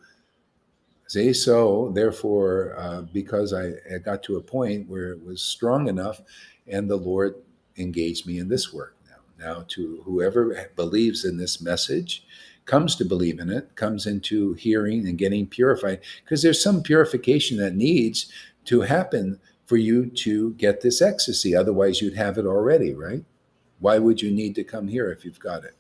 See, so therefore, because I got to a point where it was strong enough, and the Lord engaged me in this work now. Now, to whoever believes in this message, comes to believe in it, comes into hearing and getting purified, because there's some purification that needs to happen for you to get this ecstasy. Otherwise, you'd have it already, right? Why would you need to come here if you've got it?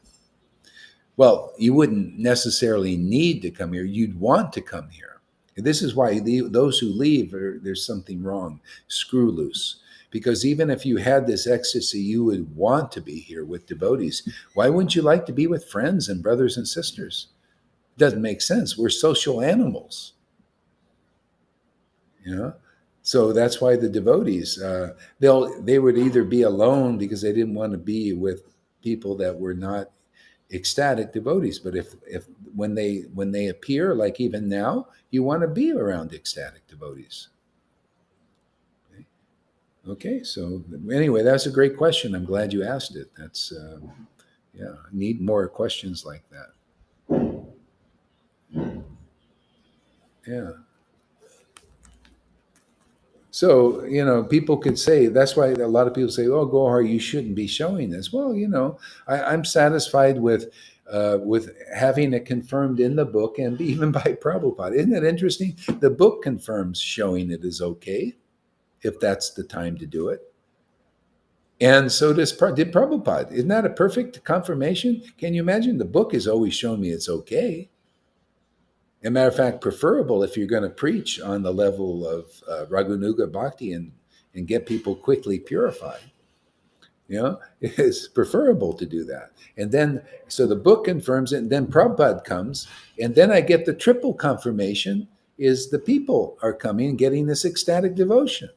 Well, you wouldn't necessarily need to come here. You'd want to come here. This is why those who leave, there's something wrong, screw loose. Because even if you had this ecstasy, you would want to be here with devotees. Why wouldn't you like to be with friends and brothers and sisters? It doesn't make sense. We're social animals, you know. So that's why the devotees, they would either be alone because they didn't want to be with people that were not ecstatic devotees. But if when they appear, like even now, you want to be around ecstatic devotees. Okay, so anyway, that's a great question. I'm glad you asked it. That's yeah, I need more questions like that. Yeah. So, people could say, that's why a lot of people say, oh, Gohar, you shouldn't be showing this. Well, I'm satisfied with having it confirmed in the book and even by Prabhupada. Isn't it interesting? The book confirms showing it is okay if that's the time to do it. And so did Prabhupada. Isn't that a perfect confirmation? Can you imagine? The book has always shown me it's okay. As a matter of fact, preferable if you're going to preach on the level of Raghunuga Bhakti and get people quickly purified. It's preferable to do that. And then, so the book confirms it, and then Prabhupada comes, and then I get the triple confirmation is the people are coming and getting this ecstatic devotion.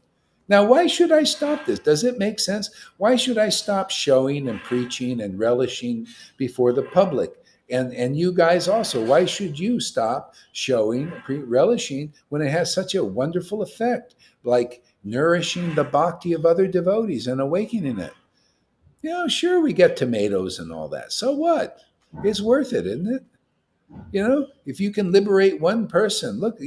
Now, why should I stop this? Does it make sense? Why should I stop showing and preaching and relishing before the public? And you guys also, why should you stop showing, relishing when it has such a wonderful effect, like nourishing the bhakti of other devotees and awakening it? Sure, we get tomatoes and all that. So what? It's worth it, isn't it? If you can liberate one person, look at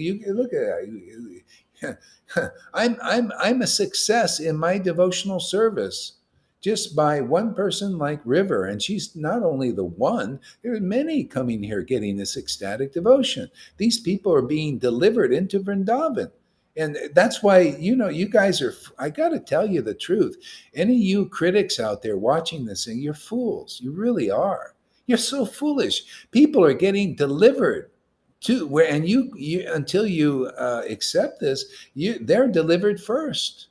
I'm a success in my devotional service just by one person like River, and she's not only the one. There are many coming here getting this ecstatic devotion. These people are being delivered into Vrindavan. And that's why, you guys are, I got to tell you the truth. Any of you critics out there watching this thing, you're fools. You really are. You're so foolish. People are getting delivered to where, and you until you accept this, they're delivered first.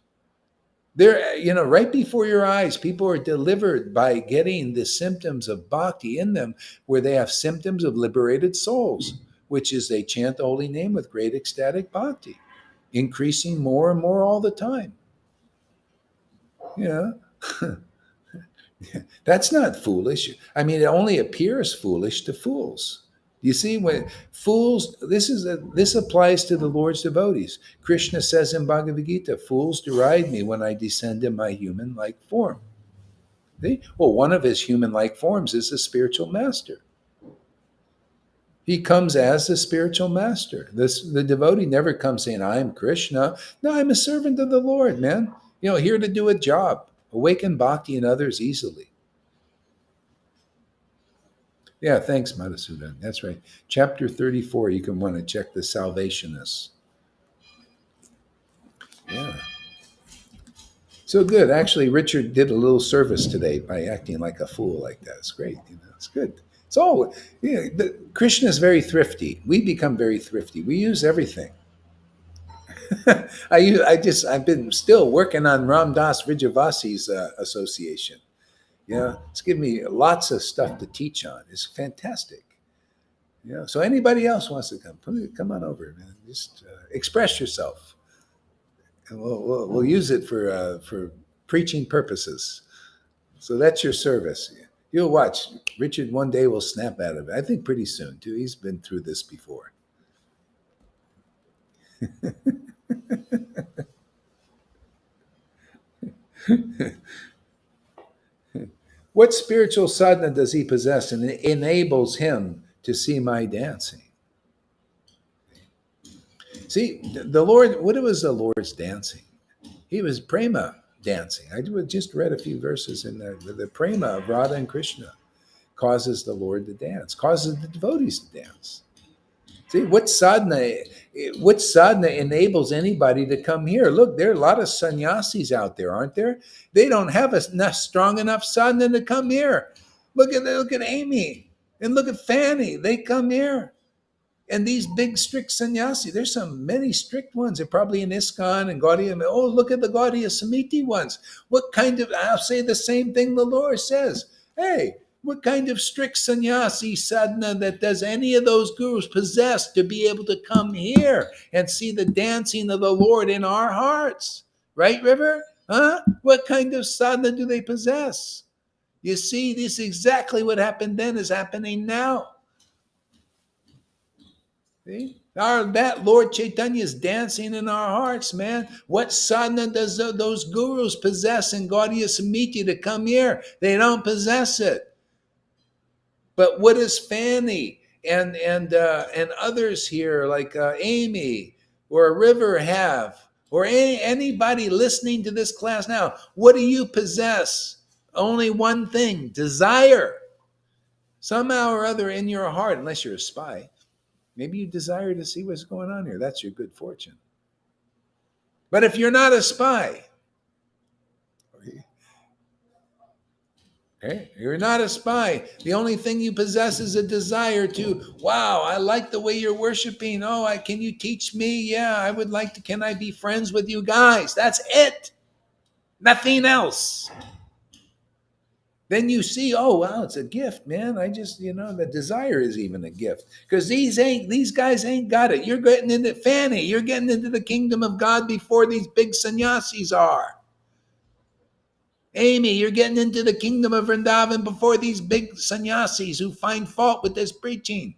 They're, right before your eyes, people are delivered by getting the symptoms of bhakti in them, where they have symptoms of liberated souls, which is they chant the holy name with great ecstatic bhakti, increasing more and more all the time. Yeah. That's not foolish. I mean, it only appears foolish to fools. You see, when fools, this applies to the Lord's devotees. Krishna says in Bhagavad Gita, "Fools deride me when I descend in my human-like form." See? Well, one of his human-like forms is the spiritual master. He comes as the spiritual master. The devotee never comes saying, "I'm Krishna." No, I'm a servant of the Lord, man. Here to do a job, awaken bhakti in others easily. Yeah, thanks, Madhusudan. That's right. Chapter 34, you can want to check the Salvationists. Yeah. So good. Actually, Richard did a little service today by acting like a fool like that. It's great. It's good. It's all, Krishna is very thrifty. We become very thrifty. We use everything. I've been still working on Ram Das Vijayavasi's association. It's given me lots of stuff to teach on. It's fantastic. So anybody else wants to come on over, man. Just express yourself, and we'll use it for preaching purposes. So that's your service. You'll watch. Richard one day will snap out of it. I think pretty soon too. He's been through this before. What spiritual sadhana does he possess and it enables him to see my dancing? See, the Lord, what was the Lord's dancing? He was prema dancing. I just read a few verses in there. The prema of Radha and Krishna causes the Lord to dance, causes the devotees to dance. See, what sadhana enables anybody to come here? Look, there are a lot of sannyasis out there, aren't there? They don't have a strong enough sadhana to come here. Look at Amy and look at Fanny. They come here. And these big strict sannyasi, there's some many strict ones. They're probably in ISKCON and Gaudiya. Oh, look at the Gaudiya Samiti ones. What kind of, I'll say the same thing the Lord says. Hey, what kind of strict sannyasi sadhana that does any of those gurus possess to be able to come here and see the dancing of the Lord in our hearts? Right, River? Huh? What kind of sadhana do they possess? You see, this is exactly what happened then is happening now. See? That Lord Caitanya is dancing in our hearts, man. What sadhana does those gurus possess in Gaudiya Samiti to come here? They don't possess it. But what does Fanny and others here, like Amy or River, have? Or anybody listening to this class now? What do you possess? Only one thing: desire. Somehow or other in your heart, unless you're a spy. Maybe you desire to see what's going on here. That's your good fortune. But if you're not a spy, you're not a spy. The only thing you possess is a desire to, wow, I like the way you're worshiping. Oh, can you teach me? Yeah, I would like to. Can I be friends with you guys? That's it. Nothing else. Then you see, oh wow, it's a gift, man. The desire is even a gift. Because these guys ain't got it. You're getting into Fanny, you're getting into the kingdom of God before these big sannyasis are. Amy, you're getting into the kingdom of Vrindavan before these big sannyasis who find fault with this preaching.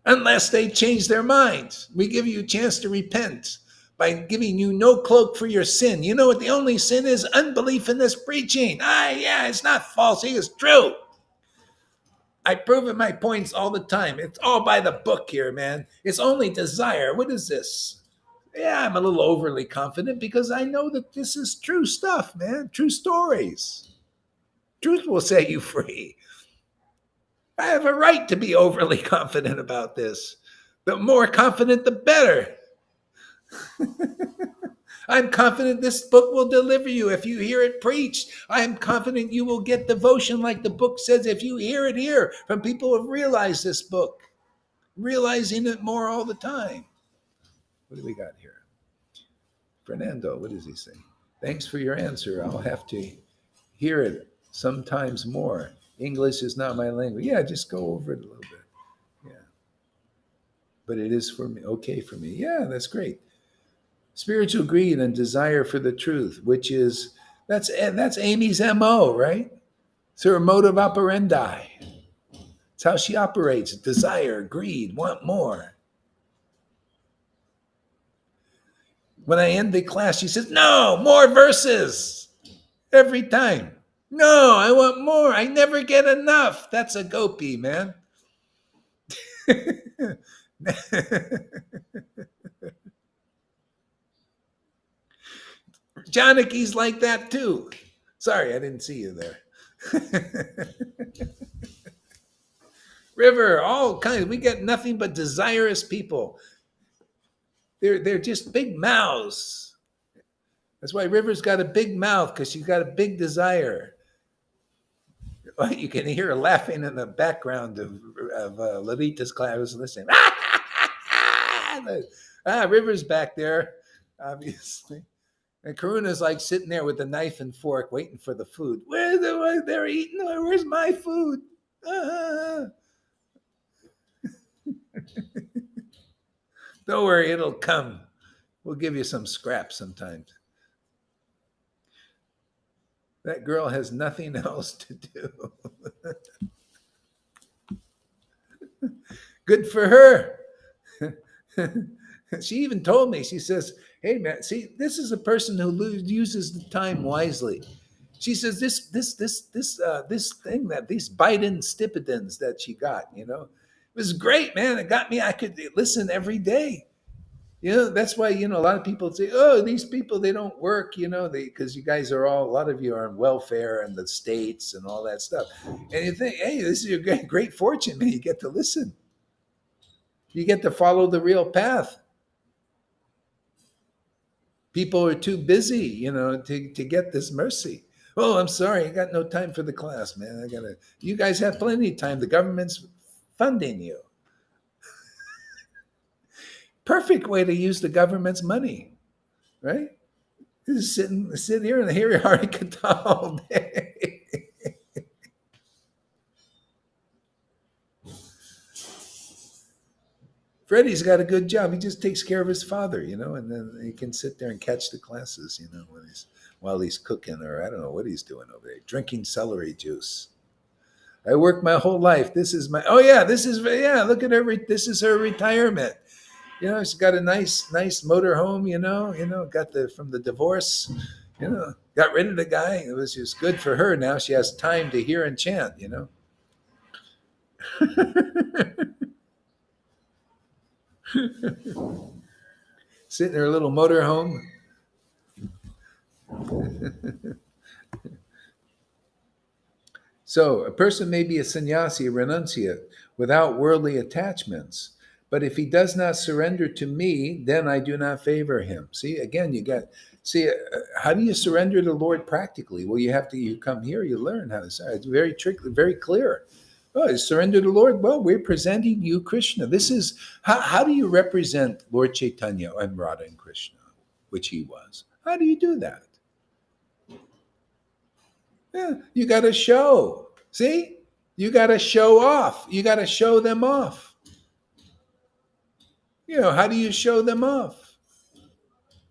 Unless they change their minds. We give you a chance to repent by giving you no cloak for your sin. You know what the only sin is? Unbelief in this preaching. Yeah, it's not false. It's true. I prove it my points all the time. It's all by the book here, man. It's only desire. What is this? Yeah, I'm a little overly confident because I know that this is true stuff, man. True stories. Truth will set you free. I have a right to be overly confident about this. The more confident, the better. I'm confident this book will deliver you if you hear it preached. I am confident you will get devotion like the book says if you hear it here from people who have realized this book, realizing it more all the time. What do we got here? Fernando, what does he say? Thanks for your answer. I'll have to hear it sometimes more. English is not my language. Yeah, just go over it a little bit. Yeah. But it is for me, okay for me. Yeah, that's great. Spiritual greed and desire for the truth, which is that's Amy's MO, right? It's her modus operandi. It's how she operates. Desire, greed, want more. When I end the class, she says, no, more verses. Every time. No, I want more. I never get enough. That's a gopi, man. Janaki's like that too. Sorry, I didn't see you there. River, all kinds. We get nothing but desirous people. They're just big mouths. That's why River's got a big mouth, because she's got a big desire. You can hear her laughing in the background of Lalita's class. I was listening. River's back there, obviously. And Karuna's like sitting there with a knife and fork waiting for the food. They're eating? Where's my food? Don't worry, it'll come. We'll give you some scraps sometimes. That girl has nothing else to do. Good for her. She even told me, she says, hey man, see, this is a person who uses the time wisely. She says this thing, that these Biden stipendins that she got, it was great, man. It got me. I could listen every day. That's why, a lot of people say, oh, these people, they don't work, because you guys are all, a lot of you are on welfare and the states and all that stuff. And you think, hey, this is your great fortune, man. You get to listen. You get to follow the real path. People are too busy, to get this mercy. Oh, I'm sorry, I got no time for the class, man. You guys have plenty of time. The government's funding you. Perfect way to use the government's money, right? Just sit here and hear Harikata all day. Freddie's got a good job. He just takes care of his father, and then he can sit there and catch the classes, while he's cooking, or I don't know what he's doing over there, drinking celery juice. I worked my whole life. This is my, oh yeah, look at her. This is her retirement. She's got a nice motor home, got from the divorce, got rid of the guy. It was just good for her. Now she has time to hear and chant. Sit in her little motor home. So a person may be a sannyasi, a renunciate, without worldly attachments. But if he does not surrender to me, then I do not favor him. See, again, how do you surrender to the Lord practically? Well, you come here, you learn how to surrender. It's very tricky, very clear. Oh, surrender to the Lord. Well, we're presenting you Krishna. This is, how do you represent Lord Caitanya and Radha and Krishna, which he was? How do you do that? Yeah, you got to show. See? You got to show off. You got to show them off. How do you show them off?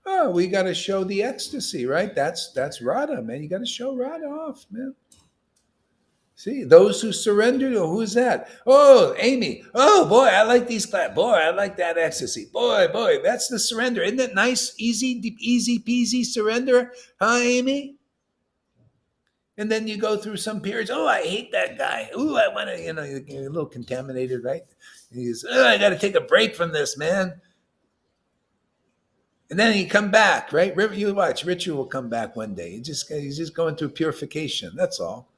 Oh, we got to show the ecstasy, right? That's Radha, man. You got to show Radha off, man. See, those who surrender, who's that? Oh, Amy. Oh, boy, I like these claps. Boy, I like that ecstasy. Boy, that's the surrender. Isn't it nice, easy peasy surrender? Huh, Amy? And then you go through some periods. Oh, I hate that guy. Oh, I want to, you're a little contaminated, right? I got to take a break from this, man. And then you come back, right? You watch, Richard will come back one day. He's just going through purification. That's all.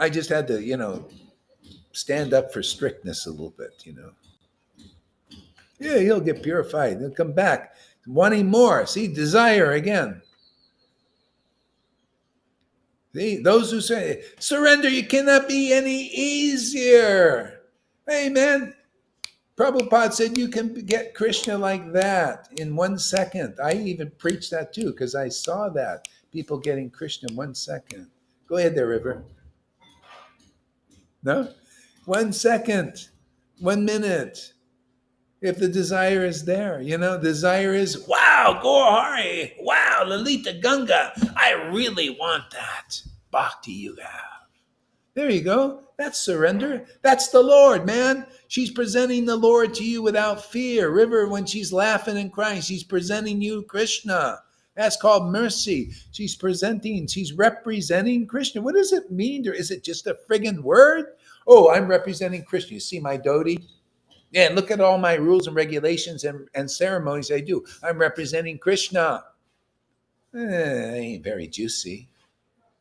I just had to, stand up for strictness a little bit. Yeah, he'll get purified. He'll come back wanting more. See, desire again. See, those who say, surrender, you cannot be any easier. Hey, man, Prabhupada said you can get Krishna like that in 1 second. I even preached that too, because I saw that. People getting Krishna in 1 second. Go ahead there, River. No? 1 second, 1 minute. If the desire is there, desire is, wow, Gaurahari, wow, Lalita Ganga, I really want that bhakti you have. There you go. That's surrender. That's the Lord, man. She's presenting the Lord to you without fear. River, when she's laughing and crying, she's presenting you Krishna. That's called mercy. She's representing Krishna. What does it mean? Or is it just a friggin' word? Oh, I'm representing Krishna. You see my dhoti? Yeah, look at all my rules and regulations and ceremonies I do. I'm representing Krishna. Ain't very juicy.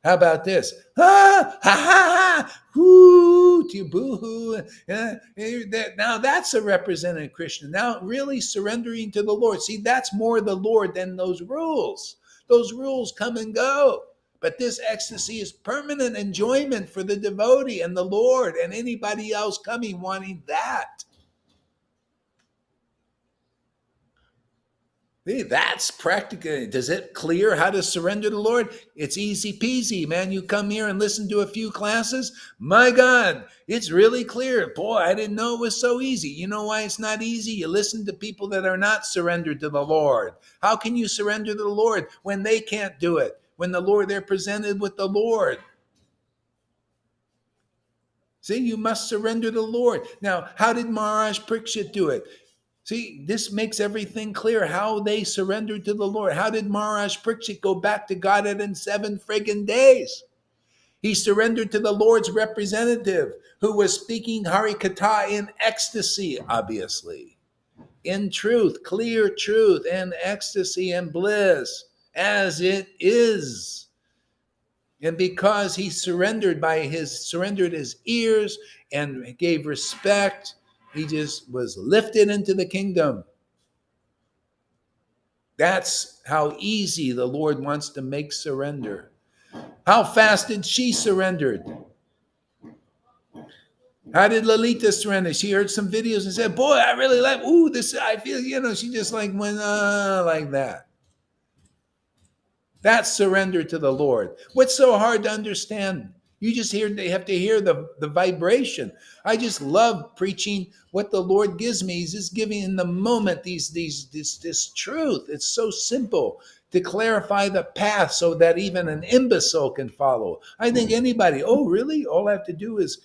How about this? Ha ha ha! Hoo, to boo-hoo. Now that's a representative Krishna. Now really surrendering to the Lord. See, that's more the Lord than those rules. Those rules come and go. But this ecstasy is permanent enjoyment for the devotee and the Lord and anybody else coming wanting that. Hey, that's practical. Does it clear how to surrender to the Lord? It's easy peasy, man. You come here and listen to a few classes. My God, it's really clear. Boy, I didn't know it was so easy. You know why it's not easy? You listen to people that are not surrendered to the Lord. How can you surrender to the Lord when they can't do it? When they're presented with the Lord. See, you must surrender to the Lord. Now, how did Maharaj Parikshit do it? See, this makes everything clear how they surrendered to the Lord. How did Maharaj Pariksit go back to Godhead in 7 friggin' days? He surrendered to the Lord's representative, who was speaking Hari Katha in ecstasy, obviously. In truth, clear truth, and ecstasy and bliss, as it is. And because he surrendered his ears and gave respect, he just was lifted into the kingdom. That's how easy the Lord wants to make surrender. How fast did she surrender? How did Lalita surrender? She heard some videos and said, "Boy, I really like, ooh, this, I feel, she just like went, like that." That's surrender to the Lord. What's so hard to understand? You just they have to hear the vibration. I just love preaching what the Lord gives me. He's just giving in the moment this truth. It's so simple to clarify the path so that even an imbecile can follow. I think anybody, oh really? All I have to do is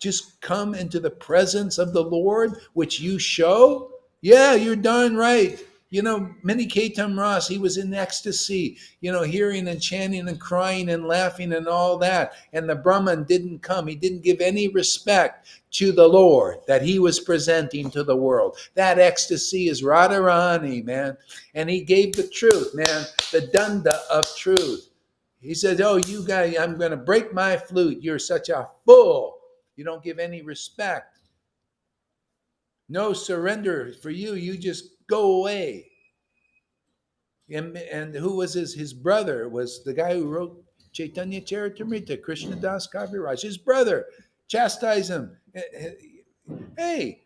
just come into the presence of the Lord, which you show. Yeah, you're darn right. Many Ketam Ras, he was in ecstasy, hearing and chanting and crying and laughing and all that. And the Brahman didn't come. He didn't give any respect to the Lord that he was presenting to the world. That ecstasy is Radharani, man. And he gave the truth, man, the danda of truth. He said, oh, you guys, I'm going to break my flute. You're such a fool. You don't give any respect. No surrender for you. You just go away. And who was his brother? Was the guy who wrote Chaitanya Charitamrita, Krishnadas Kaviraj. His brother. Chastise him. Hey,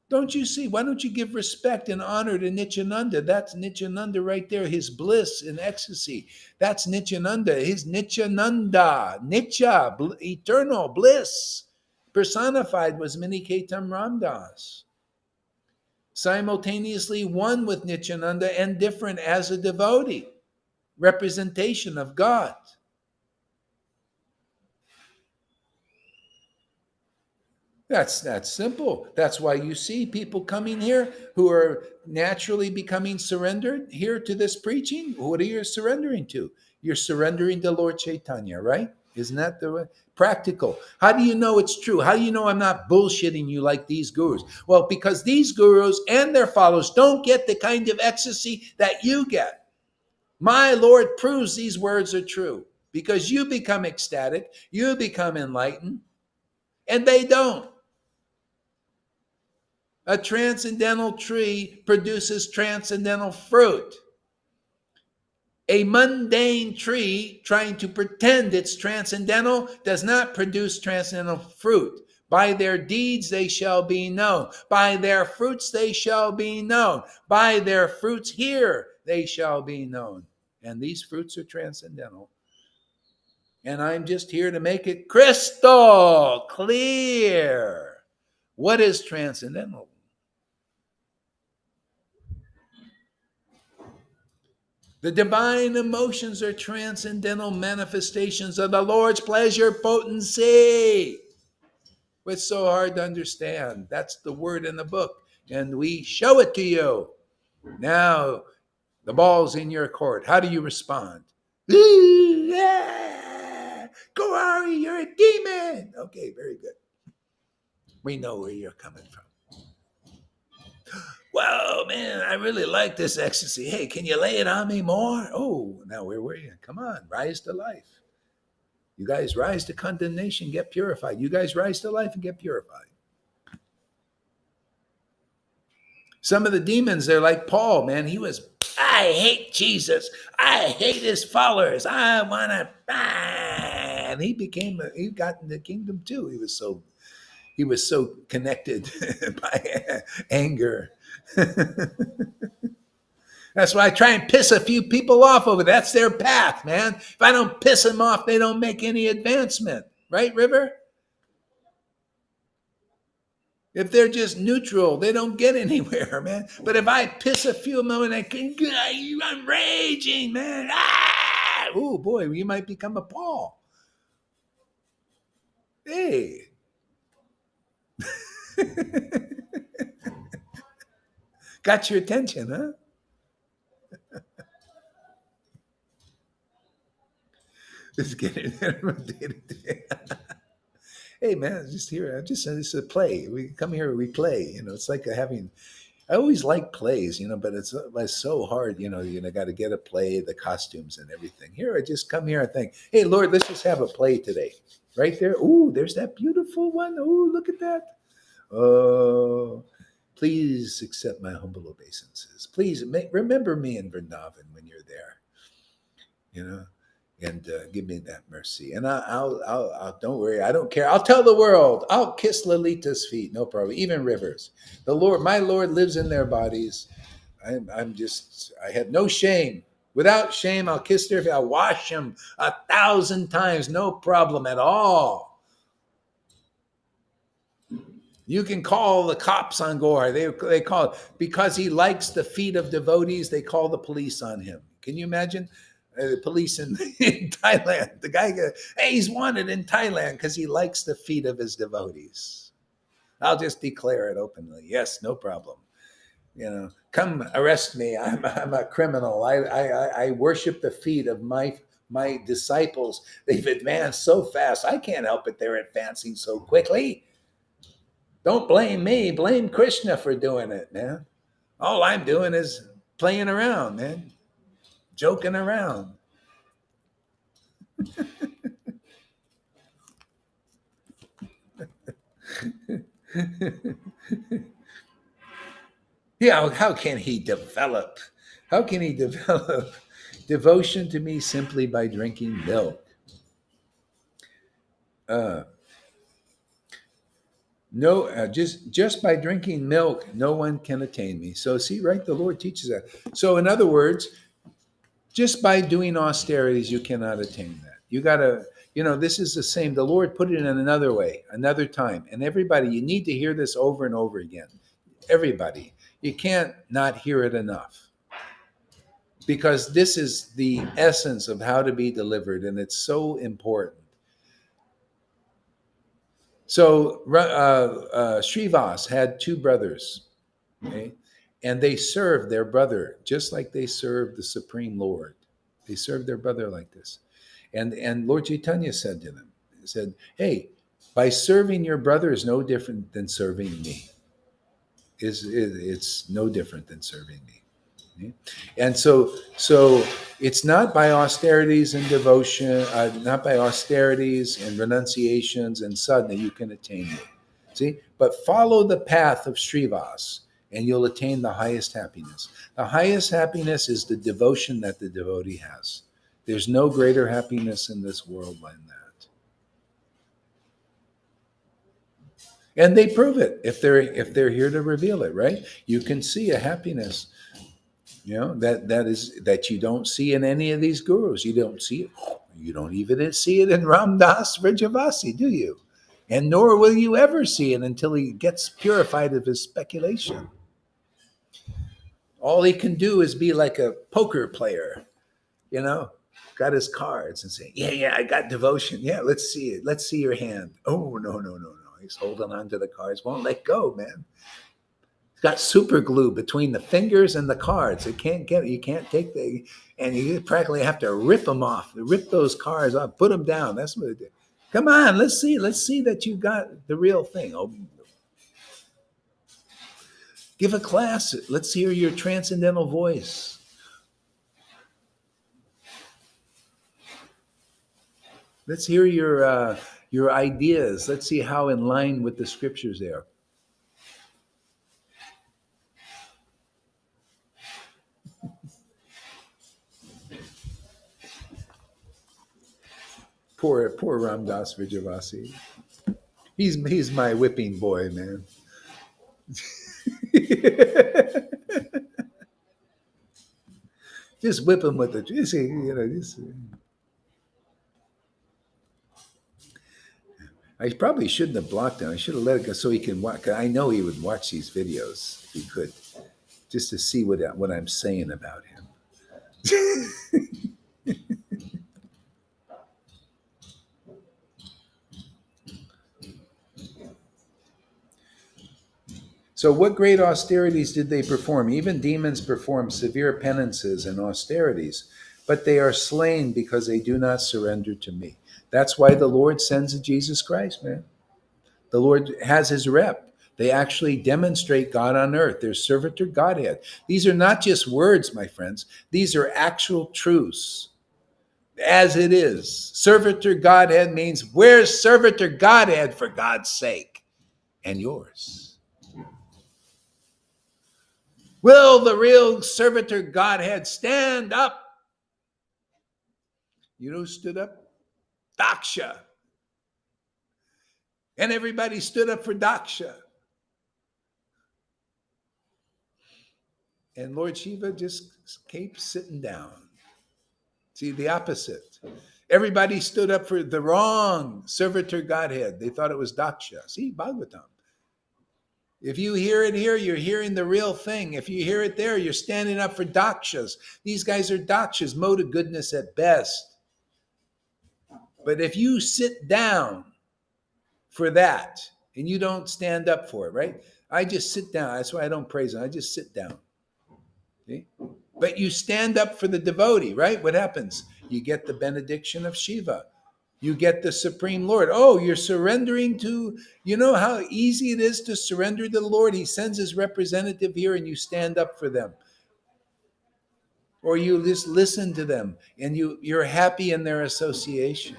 don't you see? Why don't you give respect and honor to Nityananda? That's Nityananda right there. His bliss and ecstasy. That's Nityananda. His Nityananda. Nitya, eternal bliss. Personified was Miniketam Ramdas. Simultaneously one with Nityananda and different as a devotee, representation of God. That's simple. That's why you see people coming here who are naturally becoming surrendered here to this preaching. What are you surrendering to? You're surrendering to Lord Caitanya, right? Isn't that the way? Practical? How do you know it's true? How do you know I'm not bullshitting you like these gurus? Well, because these gurus and their followers don't get the kind of ecstasy that you get. My Lord proves these words are true because you become ecstatic, you become enlightened, and they don't. A transcendental tree produces transcendental fruit. A mundane tree trying to pretend it's transcendental does not produce transcendental fruit. By their deeds they shall be known. By their fruits they shall be known. By their fruits here they shall be known. And these fruits are transcendental. And I'm just here to make it crystal clear. What is transcendental? The divine emotions are transcendental manifestations of the Lord's pleasure potency. It's so hard to understand. That's the word in the book. And we show it to you. Now, the ball's in your court. How do you respond? Kawari, you're a demon. Okay, very good. We know where you're coming from. Wow, man, I really like this ecstasy. Hey, can you lay it on me more? Oh, now where were you? Come on, rise to life. You guys rise to condemnation, get purified. You guys rise to life and get purified. Some of the demons, they're like Paul, man. I hate Jesus. I hate his followers. I want to, and he got in the kingdom too. He was so connected by anger. That's why I try and piss a few people off over. That's their path, man. If I don't piss them off, they don't make any advancement. Right, River? If they're just neutral, they don't get anywhere, man. But if I piss a few of them and I'm raging, man. Oh, boy, you might become a Paul. Hey. Got your attention, huh? This is getting from day to day. Hey man, just here. I just it's a play. We come here, we play. It's like having. I always like plays, but it's so hard. Got to get a play, the costumes and everything. Here, I just come here and think, hey Lord, let's just have a play today, right there. Ooh, there's that beautiful one. Ooh, look at that. Oh, please accept my humble obeisances. Please remember me in Vrindavan when you're there. You know, and give me that mercy. And I'll don't worry, I don't care. I'll tell the world. I'll kiss Lalita's feet, no problem. Even rivers. My Lord lives in their bodies. I have no shame. Without shame, I'll kiss their feet. I'll wash them 1,000 times, no problem at all. You can call the cops on Gore. They call it because he likes the feet of devotees. They call the police on him. Can you imagine? The police in Thailand. The guy goes, hey, he's wanted in Thailand because he likes the feet of his devotees. I'll just declare it openly. Yes, no problem. Come arrest me. I'm a criminal. I worship the feet of my disciples. They've advanced so fast. I can't help it. They're advancing so quickly. Don't blame me. Blame Krishna for doing it, man. All I'm doing is playing around, man. Joking around. Yeah, how can he develop? How can he develop devotion to me simply by drinking milk? Uh, no, just by drinking milk, no one can attain me. So see, right? The Lord teaches that. So in other words, just by doing austerities, you cannot attain that. You got to, this is the same. The Lord put it in another way, another time. And everybody, you need to hear this over and over again. Everybody. You can't not hear it enough. Because this is the essence of how to be delivered, and it's so important. So Srivas had two brothers, okay? And they served their brother just like they served the Supreme Lord. They served their brother like this. And Lord Caitanya said to them, he said, hey, by serving your brother is no different than serving me. It's no different than serving me. Okay? And so it's not by austerities and devotion, not by austerities and renunciations and sadhana you can attain it. See, but follow the path of Srivas, and you'll attain the highest happiness. The highest happiness is the devotion that the devotee has. There's no greater happiness in this world than that. And they prove it if they're here to reveal it, right? You can see a happiness, that you don't see in any of these gurus. You don't see it. You don't even see it in Ram Das Vrajavasi, do you? And nor will you ever see it until he gets purified of his speculation. All he can do is be like a poker player, you know, got his cards and say, yeah, I got devotion. Yeah, let's see it. Let's see your hand. Oh, no. He's holding on to the cards, won't let go, man. He's got super glue between the fingers and the cards. It can't get it. You can't take and you practically have to rip them off, rip those cards off, put them down. That's what it did. Come on, let's see that you got the real thing. Oh, give a class. Let's hear your transcendental voice. Let's hear your ideas. Let's see how in line with the scriptures they are. Poor Ramdas Vijayavasi. He's my whipping boy, man. Just whip him with the just. I probably shouldn't have blocked him. I should have let it go so he can watch. I know he would watch these videos if he could, just to see what I'm saying about him. So, what great austerities did they perform? Even demons perform severe penances and austerities, but they are slain because they do not surrender to me. That's why the Lord sends Jesus Christ, man. The Lord has his rep. They actually demonstrate God on earth. They're servitor Godhead. These are not just words, my friends. These are actual truths. As it is. Servitor Godhead means where's servitor Godhead for God's sake and yours? Will the real servitor Godhead stand up? You know who stood up? Daksha. And everybody stood up for Daksha. And Lord Shiva just keeps sitting down. See, the opposite. Everybody stood up for the wrong servitor Godhead. They thought it was Daksha. See, Bhagavatam. If you hear it here, you're hearing the real thing. If you hear it there, you're standing up for Dakshas. These guys are Dakshas, mode of goodness at best. But if you sit down for that and you don't stand up for it, right? I just sit down. That's why I don't praise them. I just sit down. See? But you stand up for the devotee, right? What happens? You get the benediction of Shiva. You get the Supreme Lord. Oh, you're surrendering to, you know how easy it is to surrender to the Lord? He sends his representative here and you stand up for them. Or you just listen to them and you're happy in their association.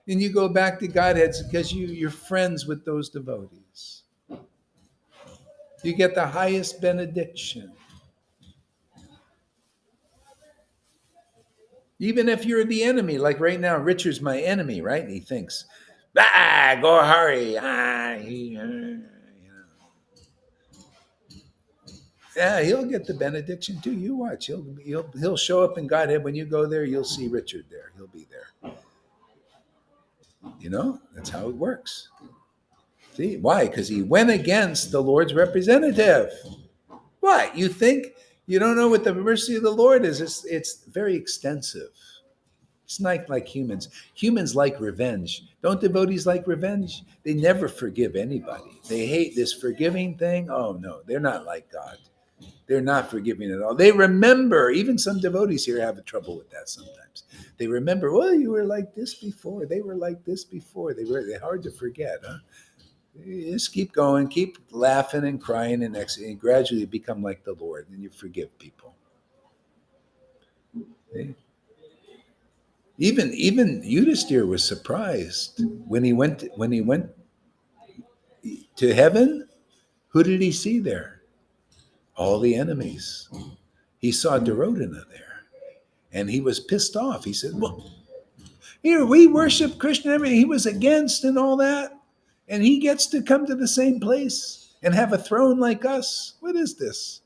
And you go back to Godheads because you're friends with those devotees. You get the highest benediction. Even if you're the enemy, like right now, Richard's my enemy, right? And he thinks, go hurry. Yeah, he'll get the benediction too. You watch. He'll show up in Godhead. When you go there, you'll see Richard there. He'll be there. You know, that's how it works. See, why? Because he went against the Lord's representative. What? You think you don't know what the mercy of the Lord is? It's very extensive. It's not like humans. Humans like revenge. Don't devotees like revenge? They never forgive anybody. They hate this forgiving thing. Oh, no, they're not like God. They're not forgiving at all. They remember, even some devotees here have trouble with that sometimes. They remember, well, you were like this before. They were like this before. They're hard to forget, huh? You just keep going, keep laughing and crying and gradually become like the Lord and you forgive people. See? Even Yudhisthira was surprised when he went to heaven. Who did he see there? All the enemies. He saw Duryodhana there, and he was pissed off. He said, "Well, here we worship Krishna. He was against and all that, and he gets to come to the same place and have a throne like us. What is this?"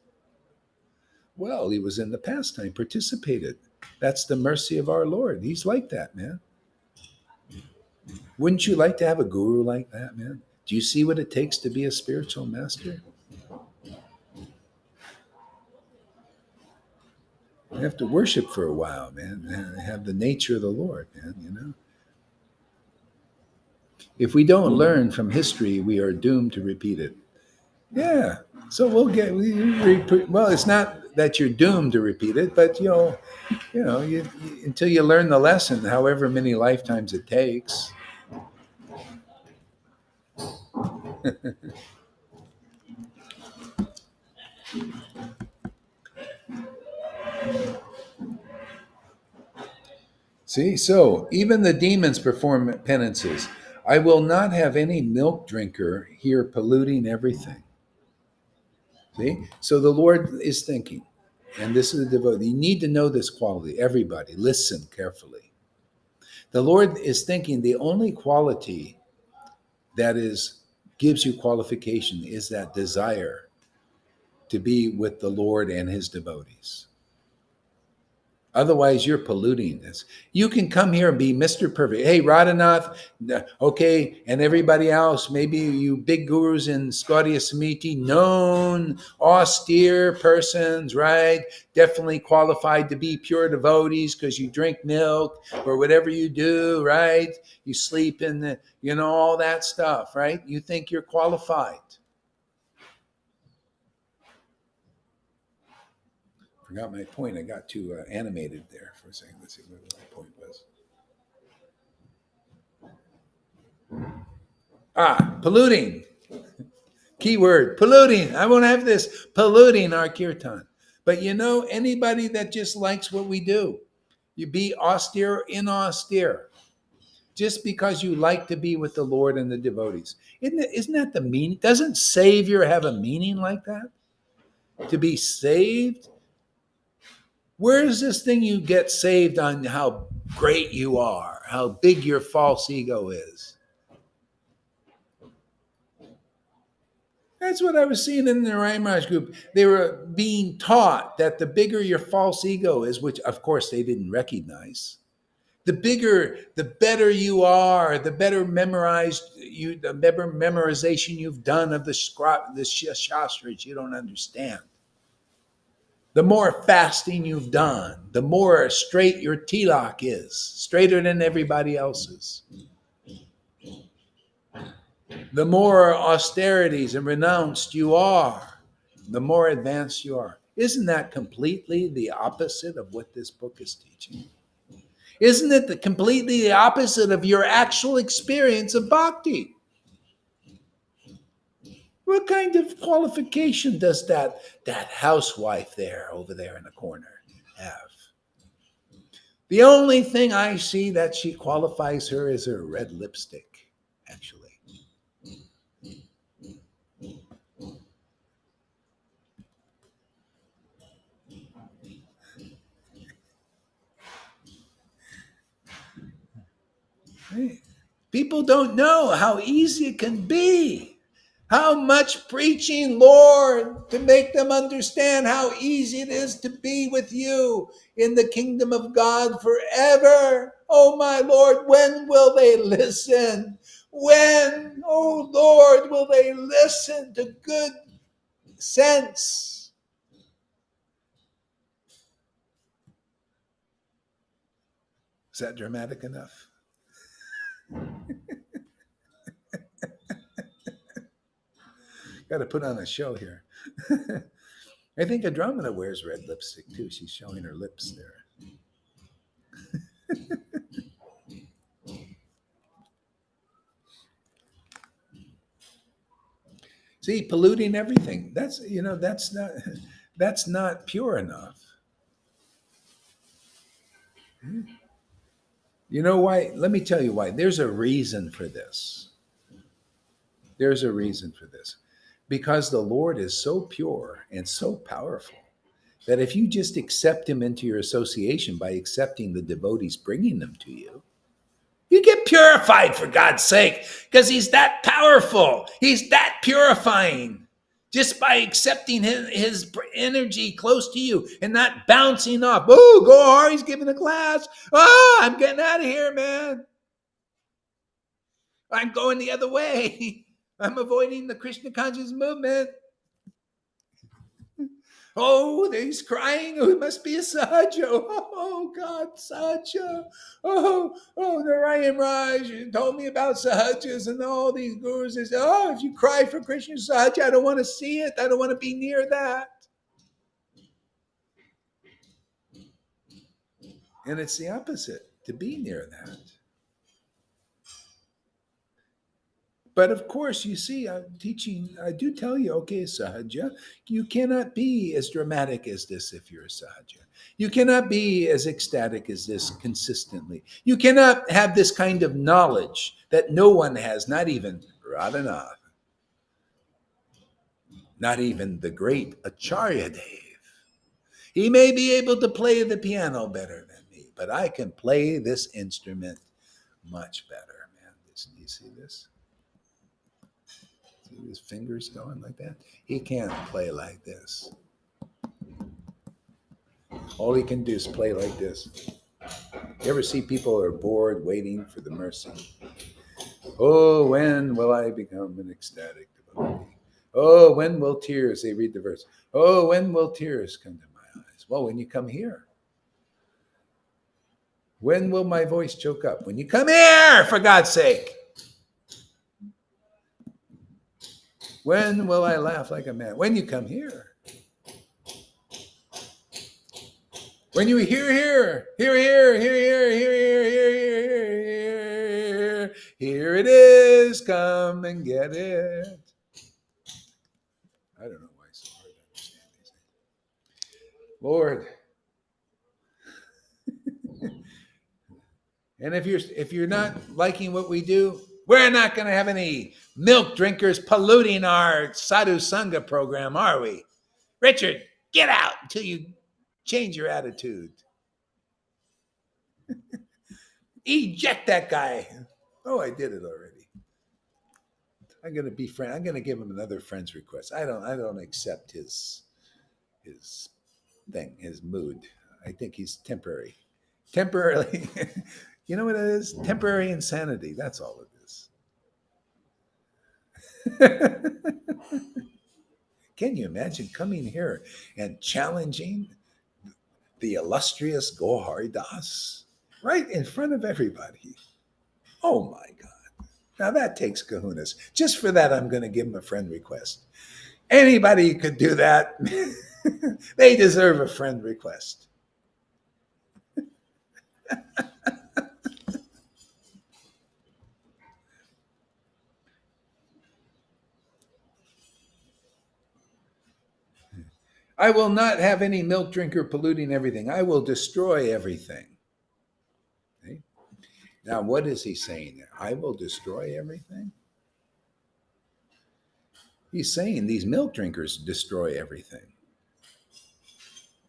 Well, he was in the pastime, participated. That's the mercy of our Lord. He's like that, man. Wouldn't you like to have a guru like that, man? Do you see what it takes to be a spiritual master? You have to worship for a while, man, and have the nature of the Lord, man, you know? If we don't learn from history, we are doomed to repeat it. Yeah. So well, it's not that you're doomed to repeat it, but until you learn the lesson, however many lifetimes it takes. See, so even the demons perform penances. I will not have any milk drinker here polluting everything. See? So the Lord is thinking, and this is the devotee. You need to know this quality. Everybody, listen carefully. The Lord is thinking the only quality that gives you qualification is that desire to be with the Lord and his devotees. Otherwise, you're polluting this. You can come here and be Mr. Perfect. Hey, Radhanath, okay, and everybody else, maybe you big gurus in Gaudiya Samiti, known, austere persons, right? Definitely qualified to be pure devotees because you drink milk or whatever you do, right? You sleep in all that stuff, right? You think you're qualified. forgot my point. I got too animated there for a second. Let's see what my point was. Polluting. Keyword, polluting. I won't have this. Polluting our kirtan. But anybody that just likes what we do, you be austere or inaustere, just because you like to be with the Lord and the devotees. Isn't that the meaning? Doesn't Savior have a meaning like that? To be saved? Where is this thing you get saved on how great you are, how big your false ego is? That's what I was seeing in the Raimaraj group. They were being taught that the bigger your false ego is, which of course they didn't recognize, the bigger, the better you are, the better the better memorization you've done of the shastras you don't understand. The more fasting you've done, the more straight your tilak is, straighter than everybody else's. The more austerities and renounced you are, the more advanced you are. Isn't that completely the opposite of what this book is teaching? Isn't it completely the opposite of your actual experience of bhakti? What kind of qualification does that housewife over there in the corner have? The only thing I see that she qualifies her is her red lipstick, actually. People don't know how easy it can be. How much preaching, Lord, to make them understand how easy it is to be with you in the kingdom of God forever. Oh, my Lord, when will they listen? When, oh, Lord, will they listen to good sense? Is that dramatic enough? Got to put on a show here. I think Andromeda wears red lipstick too. She's showing her lips there. See, polluting everything. That's not pure enough. You know why? Let me tell you why. There's a reason for this. There's a reason for this. Because the Lord is so pure and so powerful that if you just accept him into your association by accepting the devotees bringing them to you, you get purified, for God's sake, because he's that powerful. He's that purifying. Just by accepting his energy close to you and not bouncing off. Oh, go hard, he's giving a class. Oh, I'm getting out of here, man. I'm going the other way. I'm avoiding the Krishna conscious movement. Oh, he's crying. Oh, it must be a Sahaja. Oh, God, Sahaja. Narayan Raj told me about Sahajas and all these gurus. They say, if you cry for Krishna Sahaja, I don't want to see it. I don't want to be near that. And it's the opposite, to be near that. But of course, you see, I'm teaching, I do tell you, okay, Sahaja, you cannot be as dramatic as this if you're a Sahaja. You cannot be as ecstatic as this consistently. You cannot have this kind of knowledge that no one has, not even Radhanath, not even the great Acharya Dev. He may be able to play the piano better than me, but I can play this instrument much better, man. Do you see this? See his fingers going like that? He can't play like this. All he can do is play like this. You ever see people are bored waiting for the mercy? Oh, when will I become an ecstatic devotee? Oh, when will tears, they read the verse. Oh, when will tears come to my eyes? Well, when you come here. When will my voice choke up? When you come here, for God's sake. When will I laugh like a man? When you come here. When you hear here, here it is, come and get it. I don't know why it's so hard to understand these things. Lord, and if you're not liking what we do, we're not going to have any milk drinkers polluting our sadhu sangha program, are we? Richard, get out until you change your attitude. Eject that guy. Oh, I did it already. I'm going to be friend. I'm going to give him another friend's request. I don't accept his thing, his mood. I think he's temporarily. You know what it is? Temporary insanity. That's all it is. Can you imagine coming here and challenging the illustrious Gohari Das right in front of everybody? Oh my God. Now that takes kahunas. Just for that, I'm going to give him a friend request. Anybody could do that. They deserve a friend request. I will not have any milk drinker polluting everything. I will destroy everything. Okay? Now, what is he saying there? I will destroy everything? He's saying these milk drinkers destroy everything.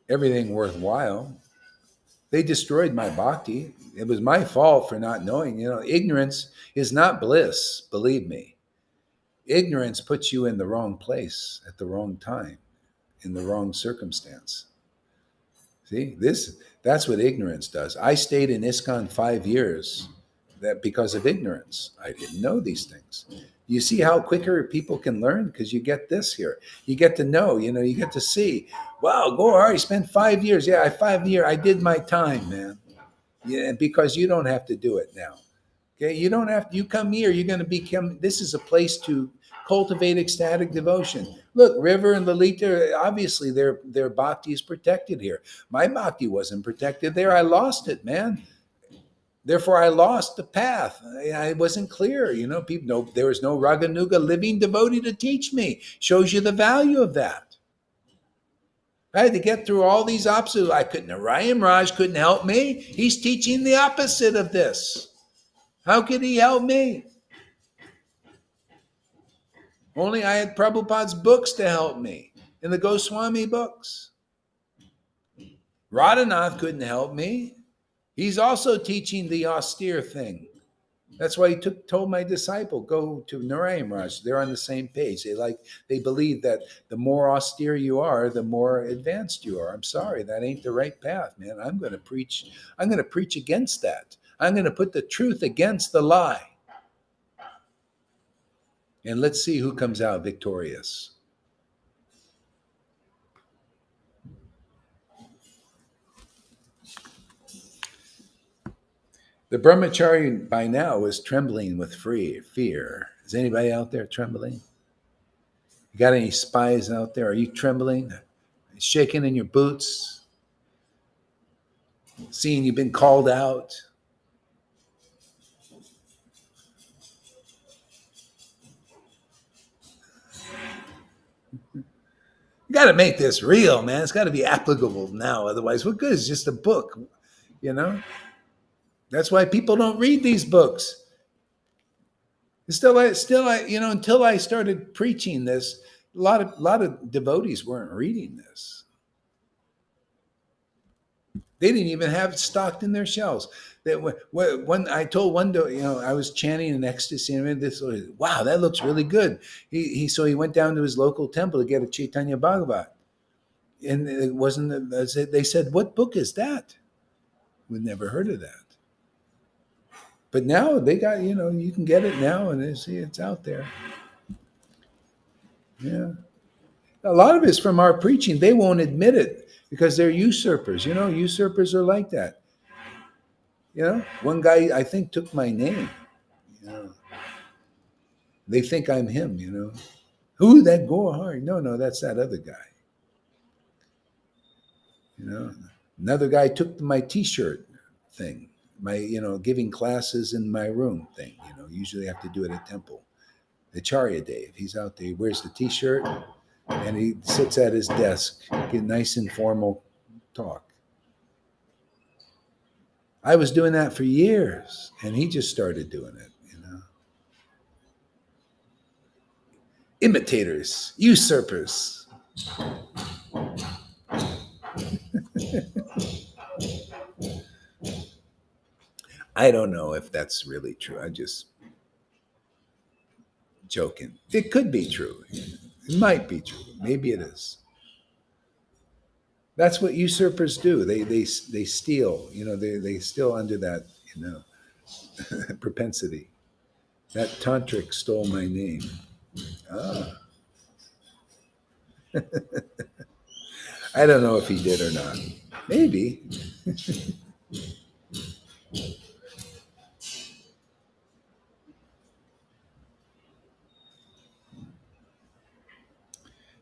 Everything worthwhile. They destroyed my bhakti. It was my fault for not knowing. Ignorance is not bliss, believe me. Ignorance puts you in the wrong place at the wrong time, in the wrong circumstance. See, that's what ignorance does. I stayed in ISKCON 5 years because of ignorance. I didn't know these things. You see how quicker people can learn? Because you get this here. You get to know, you get to see. Wow, Gohari spent 5 years. Yeah, 5 years. I did my time, man. Yeah, because you don't have to do it now. Okay, you don't have to. You come here, you're going to become. This is a place to cultivate ecstatic devotion. Look, River and Lalita, obviously their bhakti is protected here. My bhakti wasn't protected there. I lost it, man. Therefore, I lost the path. I wasn't clear. People know there was no Raganuga living devotee to teach me. Shows you the value of that. I had to get through all these obstacles. I couldn't. Narayan Raj couldn't help me. He's teaching the opposite of this. How could he help me? Only I had Prabhupada's books to help me, and the Goswami books. Radhanath couldn't help me. He's also teaching the austere thing. That's why he told my disciple, go to Narayan Raj. They're on the same page. They believe that the more austere you are, the more advanced you are. I'm sorry, that ain't the right path, man. I'm going to preach against that. I'm going to put the truth against the lie. And let's see who comes out victorious. The brahmachari by now is trembling with fear. Is anybody out there trembling? You got any spies out there? Are you trembling? Shaking in your boots? Seeing you've been called out? You got to make this real, man. It's got to be applicable now. Otherwise, what good is just a book? That's why people don't read these books. Until I started preaching this, a lot of devotees weren't reading this. They didn't even have it stocked in their shelves. When I told one, I was chanting in ecstasy, and this, wow, that looks really good. So he went down to his local temple to get a Chaitanya Bhagavat, and it wasn't. They said, "What book is that?" We'd never heard of that. But now they got, you can get it now, and it's out there. Yeah. A lot of it's from our preaching. They won't admit it because they're usurpers. Usurpers are like that. One guy, I think, took my name. They think I'm him, Who, that Gohari? No, that's that other guy. Another guy took my T-shirt thing, my giving classes in my room thing. Usually I have to do it at temple. The Acharya Dave, he's out there. He wears the T-shirt and he sits at his desk, get nice informal talk. I was doing that for years, and he just started doing it. Imitators, usurpers. I don't know if that's really true. I'm just joking. It could be true. It might be true. Maybe it is. That's what usurpers do. They steal. They steal under that propensity. That tantric stole my name. Ah. I don't know if he did or not. Maybe.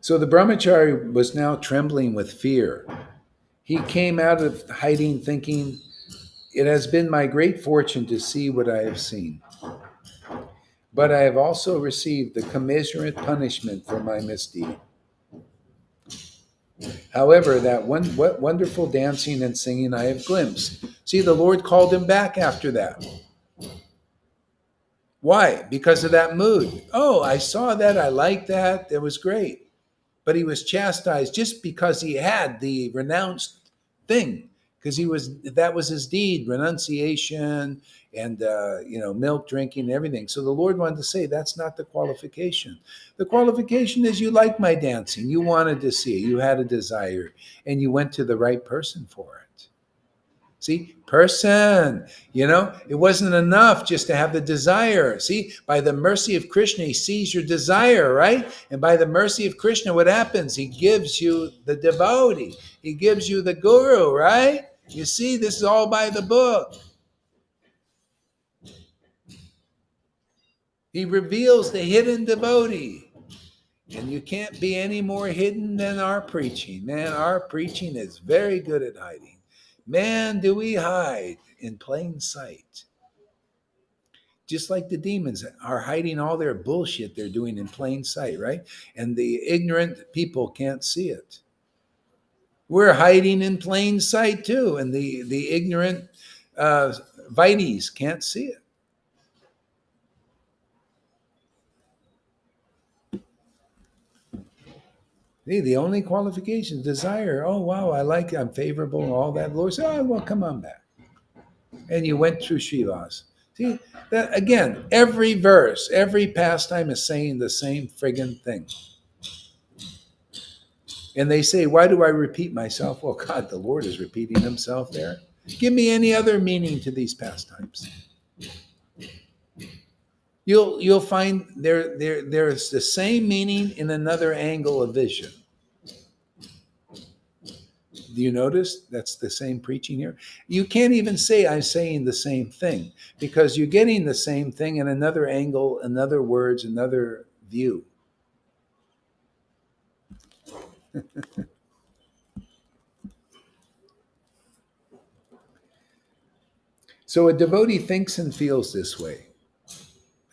So the brahmachari was now trembling with fear. He came out of hiding thinking, "It has been my great fortune to see what I have seen. But I have also received the commiserate punishment for my misdeed. However, that what wonderful dancing and singing I have glimpsed." See, the Lord called him back after that. Why? Because of that mood. Oh, I saw that. I liked that. It was great. But he was chastised just because he had the renounced thing, because that was his deed, renunciation and milk drinking and everything. So the Lord wanted to say that's not the qualification. The qualification is you like my dancing, you wanted to see it, you had a desire, and you went to the right person for it. See, person, it wasn't enough just to have the desire. See, by the mercy of Krishna, he sees your desire, right? And by the mercy of Krishna, what happens? He gives you the devotee. He gives you the guru, right? You see, this is all by the book. He reveals the hidden devotee. And you can't be any more hidden than our preaching. Man, our preaching is very good at hiding. Man, do we hide in plain sight. Just like the demons are hiding all their bullshit they're doing in plain sight, right? And the ignorant people can't see it. We're hiding in plain sight too, and the ignorant Vites can't see it. See, the only qualification, desire. Oh, wow, I like it. I'm favorable and all that. The Lord said, oh, well, come on back. And you went through Shivas. See, that again, every verse, every pastime is saying the same friggin' thing. And they say, why do I repeat myself? Well, God, the Lord is repeating himself there. Give me any other meaning to these pastimes. You'll find there's the same meaning in another angle of vision. Do you notice that's the same preaching here? You can't even say I'm saying the same thing, because you're getting the same thing in another angle, another words, another view. So a devotee thinks and feels this way.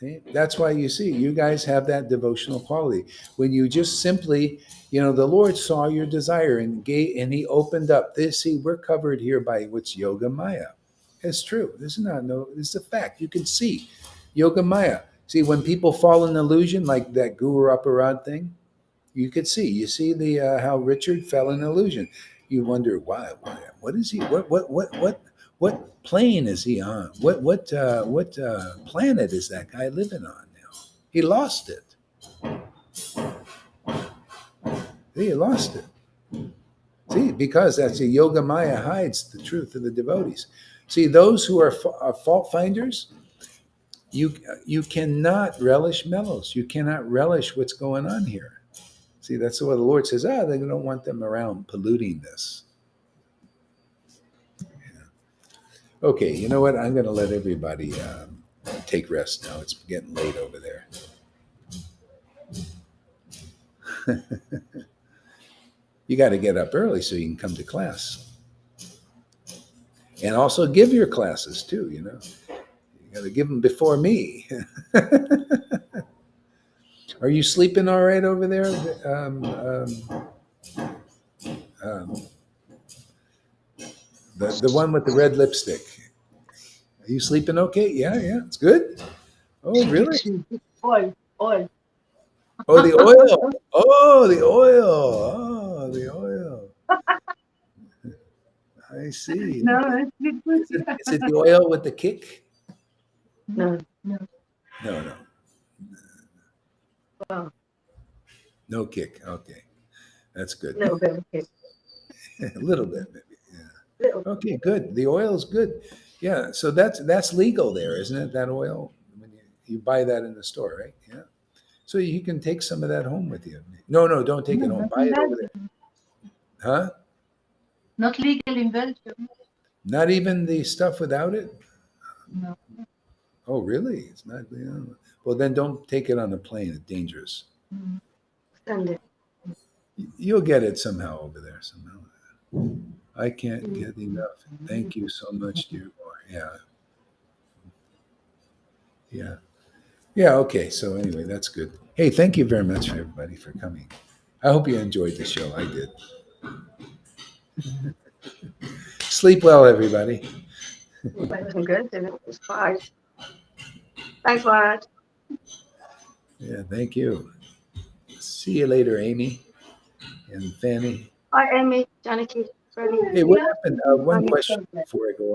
Okay? That's why you see, you guys have that devotional quality. When you just simply, the Lord saw your desire and he opened up. See, we're covered here by what's Yoga Maya. It's true. This is a fact. You can see Yoga Maya. See, when people fall in illusion, like that Guru Aparad thing, you could see. You see the how Richard fell in illusion. You wonder why. What is he? What plane is he on? What planet is that guy living on now? He lost it. He lost it. See, because that's a Yoga Maya hides the truth of the devotees. See, those who are fault finders, you cannot relish mellows. You cannot relish what's going on here. See, that's what the Lord says. They don't want them around polluting this. Okay, you know what? I'm going to let everybody take rest now. It's getting late over there. You got to get up early so you can come to class. And also give your classes too, you know. You got to give them before me. Are you sleeping all right over there? Um, the one with the red lipstick. Are you sleeping okay? Yeah, yeah, it's good. Oh, really? Oil, oil. Oh, the oil. Oh, the oil. Oh, the oil. I see. No, Okay. it's good. Is it the oil with the kick? No, no, No, no, well, no kick. Okay, that's good. little bit of kick, A little bit, maybe. Yeah. little. Okay, good. The oil is good. Yeah. So that's legal there, isn't it? That oil when you buy that in the store, right? Yeah. So you can take some of that home with you. No, no, don't take No, it home. not Buy in it over there. Belgium. Huh? Not legal in Belgium. Not even the stuff without it? No. Oh, really? It's not. Yeah. Well, then don't take it on the plane. It's dangerous. Mm. Send it. You'll get it somehow over there. Somehow. I can't Mm. get enough. Thank you so much, dear boy. Yeah. Yeah. Yeah. Okay. So anyway, that's good. Hey, thank you very much for everybody for coming. I hope you enjoyed the show. I did. Sleep well, everybody. It wasn't good, and it was fine. Thanks, Maharaj. Yeah. Thank you. See you later, Amy and Fanny. Hi, Amy, Janaki, Freddie. Hey, what happened? One I'm question before I go